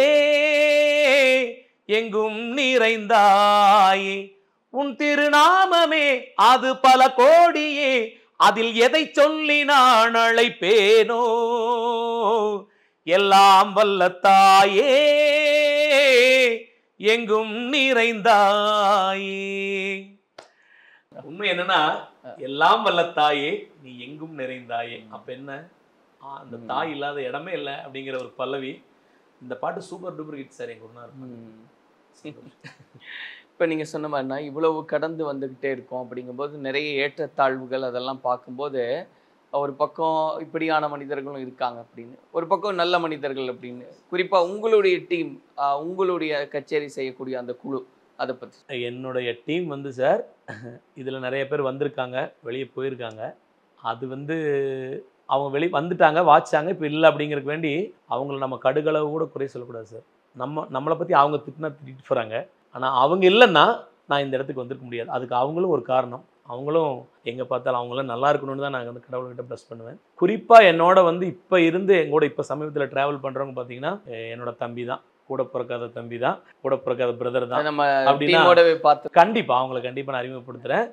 எங்கும் நிறைந்தாயே, உன் திருநாமமே அது பல கோடியே, அதில் எதை சொல்லி நான் அழைப்பேனோ, எல்லாம் வல்ல தாயே எங்கும் நிறைந்தாயே. உண்மை என்னன்னா, எல்லாம் வல்ல தாயே நீ எங்கும் நிறைந்தாயே. அப்ப என்ன, அந்த தாய் இல்லாத இடமே இல்லை அப்படிங்கிற ஒரு பல்லவி. இந்த பாட்டு சூப்பர் டூப்பர் ஹிட் சார். எங்க ஒன்றா இப்போ நீங்கள் சொன்ன மாதிரினா இவ்வளவு கடந்து வந்துக்கிட்டே இருக்கோம். அப்படிங்கும்போது நிறைய ஏற்றத்தாழ்வுகள் அதெல்லாம் பார்க்கும்போது ஒரு பக்கம் இப்படியான மனிதர்களும் இருக்காங்க அப்படின்னு, ஒரு பக்கம் நல்ல மனிதர்கள் அப்படின்னு. குறிப்பாக உங்களுடைய டீம், உங்களுடைய கச்சேரி செய்யக்கூடிய அந்த குழு, அதை பற்றி. என்னுடைய டீம் வந்து சார், இதில் நிறைய பேர் வந்திருக்காங்க, வெளியே போயிருக்காங்க. அது வந்து அவங்க வெளியே வந்துட்டாங்க, வாச்சாங்க, இப்போ இல்லை அப்படிங்கிறதுக்கு வேண்டி அவங்கள நம்ம கடுகளவு கூட குறை சொல்லக்கூடாது சார். நம்மளை பற்றி அவங்க திட்டிட்டு போகிறாங்க. ஆனால் அவங்க இல்லைன்னா நான் இந்த இடத்துக்கு வந்திருக்க முடியாது. அதுக்கு அவங்களும் ஒரு காரணம். அவங்களும் எங்கே பார்த்தாலும் அவங்களும் நல்லா இருக்கணும்னு தான் நான் வந்து கடவுள்கிட்ட ப்ளஸ் பண்ணுவேன். குறிப்பாக என்னோட வந்து இப்போ இருந்து எங்களோட இப்போ சமீபத்தில் ட்ராவல் பண்ணுறவங்க பார்த்தீங்கன்னா என்னோட தம்பி தான், கூட பிறக்காத தம்பி தான், கூட பிறக்காத பிரதர் தான். நம்ம அப்படின்னா பார்த்து கண்டிப்பாக அவங்கள கண்டிப்பாக நான் அறிமுகப்படுத்துகிறேன்.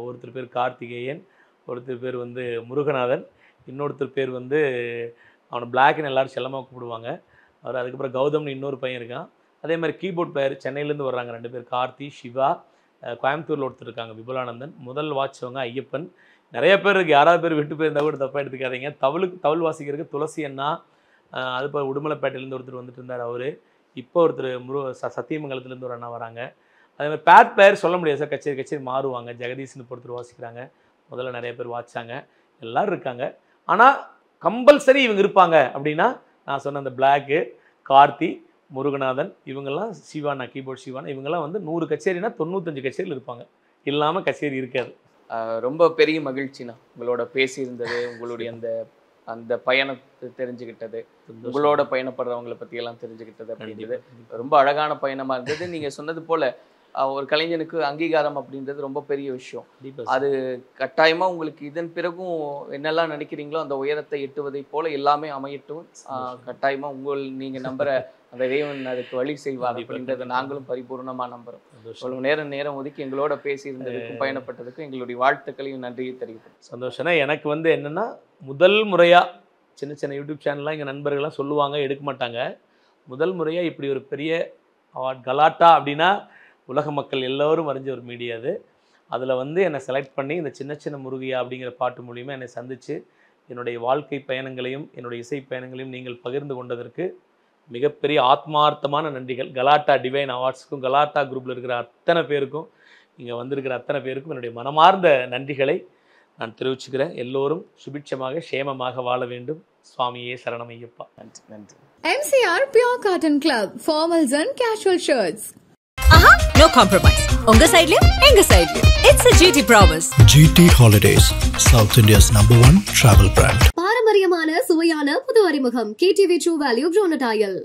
ஒருத்தர் பேர் கார்த்திகேயன், ஒருத்தர் பேர் வந்து முருகநாதன், இன்னொருத்தர் பேர் வந்து அவனை பிளாக்னு எல்லாரும் செல்லமாக கூப்பிடுவாங்க அவர். அதுக்கப்புறம் கௌதம்னு இன்னொரு பையன் இருக்கான். அதே மாதிரி கீபோர்ட் பிளேயர் சென்னையிலேருந்து வர்றாங்க 2 பேர், கார்த்தி, சிவா. கோயம்புத்தூரில் ஒருத்தர் இருக்காங்க விபுலானந்தன். முதல் வாட்சவங்க ஐயப்பன். நிறைய பேர் இருக்குது, யாராவது பேர் விட்டு போயிருந்தா கூட தப்பாக எடுத்துக்காதீங்க. தவுள் வாசிக்கிறதுக்கு துளசி அண்ணா. அது இப்போ உடுமலைப்பேட்டையிலேருந்து ஒருத்தர் வந்துட்டு இருந்தார் அவர். இப்போ ஒருத்தர் சத்தியமங்கலத்துலேருந்து ஒரு அண்ணா வராங்க. அதே மாதிரி பேட் பிளேயர் சொல்ல முடியாது சார், கச்சேரி மாறுவாங்க. ஜெகதீஷ்னு ஒருத்தர் வாசிக்கிறாங்க, முதல்ல நிறைய பேர் வாசிச்சாங்க, எல்லோரும் இருக்காங்க. ஆனால் கம்பல்சரி இவங்க இருப்பாங்க அப்படின்னா நான் சொன்ன அந்த பிளாக்கு, கார்த்தி, முருகநாதன், இவங்கெல்லாம், சிவானா கீபோர்ட் சிவானா, இவங்கெல்லாம் வந்து 100 கச்சேரினா 95 கச்சேரியில் இருப்பாங்க, இல்லாமல் கச்சேரி இருக்காது. ரொம்ப பெரிய மகிழ்ச்சிண்ணா உங்களோட பேசியிருந்தது, உங்களுடைய அந்த பயணத்தை தெரிஞ்சுக்கிட்டது, உங்களோட பயணப்படுறவங்களை பற்றியெல்லாம் தெரிஞ்சுக்கிட்டது அப்படின்றது ரொம்ப அழகான பயணமாக இருந்தது. நீங்கள் சொன்னது போல் ஒரு கலைஞனுக்கு அங்கீகாரம் அப்படின்றது ரொம்ப பெரிய விஷயம். அது கட்டாயமாக உங்களுக்கு இதன் பிறகும் என்னெல்லாம் நினைக்கிறீங்களோ அந்த உயரத்தை எட்டுவதை போல எல்லாமே அமையட்டும். கட்டாயமாக நீங்கள் நம்புகிற அந்த இறைவன் அதுக்கு வழி செய்வார் அப்படின்றத நாங்களும் பரிபூர்ணமாக நம்புகிறோம். இவ்வளவு நேரம் ஒதுக்கி எங்களோட பேசியிருந்ததுக்கும் பயணப்பட்டதுக்கும் எங்களுடைய வாழ்த்துக்களையும் நன்றியை தெரிவிக்கிறோம். சந்தோஷம்னா எனக்கு வந்து என்னென்னா, முதல் முறையாக சின்ன யூடியூப் சேனல்லாம் எங்கள் நண்பர்கள்லாம் சொல்லுவாங்க, எடுக்க மாட்டாங்க. முதல் முறையாக இப்படி ஒரு பெரிய அவார்ட் கலாட்டா அப்படின்னா உலக மக்கள் எல்லோரும் வரைஞ்ச ஒரு மீடியா அது. அதில் வந்து என்னை செலக்ட் பண்ணி இந்த சின்ன முருகையா அப்படிங்கிற பாட்டு மூலிமா என்னை சந்தித்து என்னுடைய வாழ்க்கை பயணங்களையும் என்னுடைய இசை பயணங்களையும் நீங்கள் பகிர்ந்து கொண்டதற்கு மிகப்பெரிய ஆத்மார்த்தமான நன்றிகள். கலாட்டா டிவைன் அவார்ட்ஸுக்கும் கலாட்டா குரூப்பில் இருக்கிற அத்தனை பேருக்கும், இங்கே வந்திருக்கிற அத்தனை பேருக்கும் என்னுடைய மனமார்ந்த நன்றிகளை நான் தெரிவிச்சுக்கிறேன். எல்லோரும் சுபிட்சமாக சேமமாக வாழ வேண்டும். சுவாமியே சரணம் ஐயப்பா. நன்றி நன்றி. MCR Pure Cotton Club, formals and casual shirts. No compromise. உங்க சைடுலயும் எங்க சைடுலயும். It's a GT promise. GT Holidays, South India's #1 travel brand. பாரம்பரியமான சுவையான புது அறிமுகம் KTV True Value Grown Tile.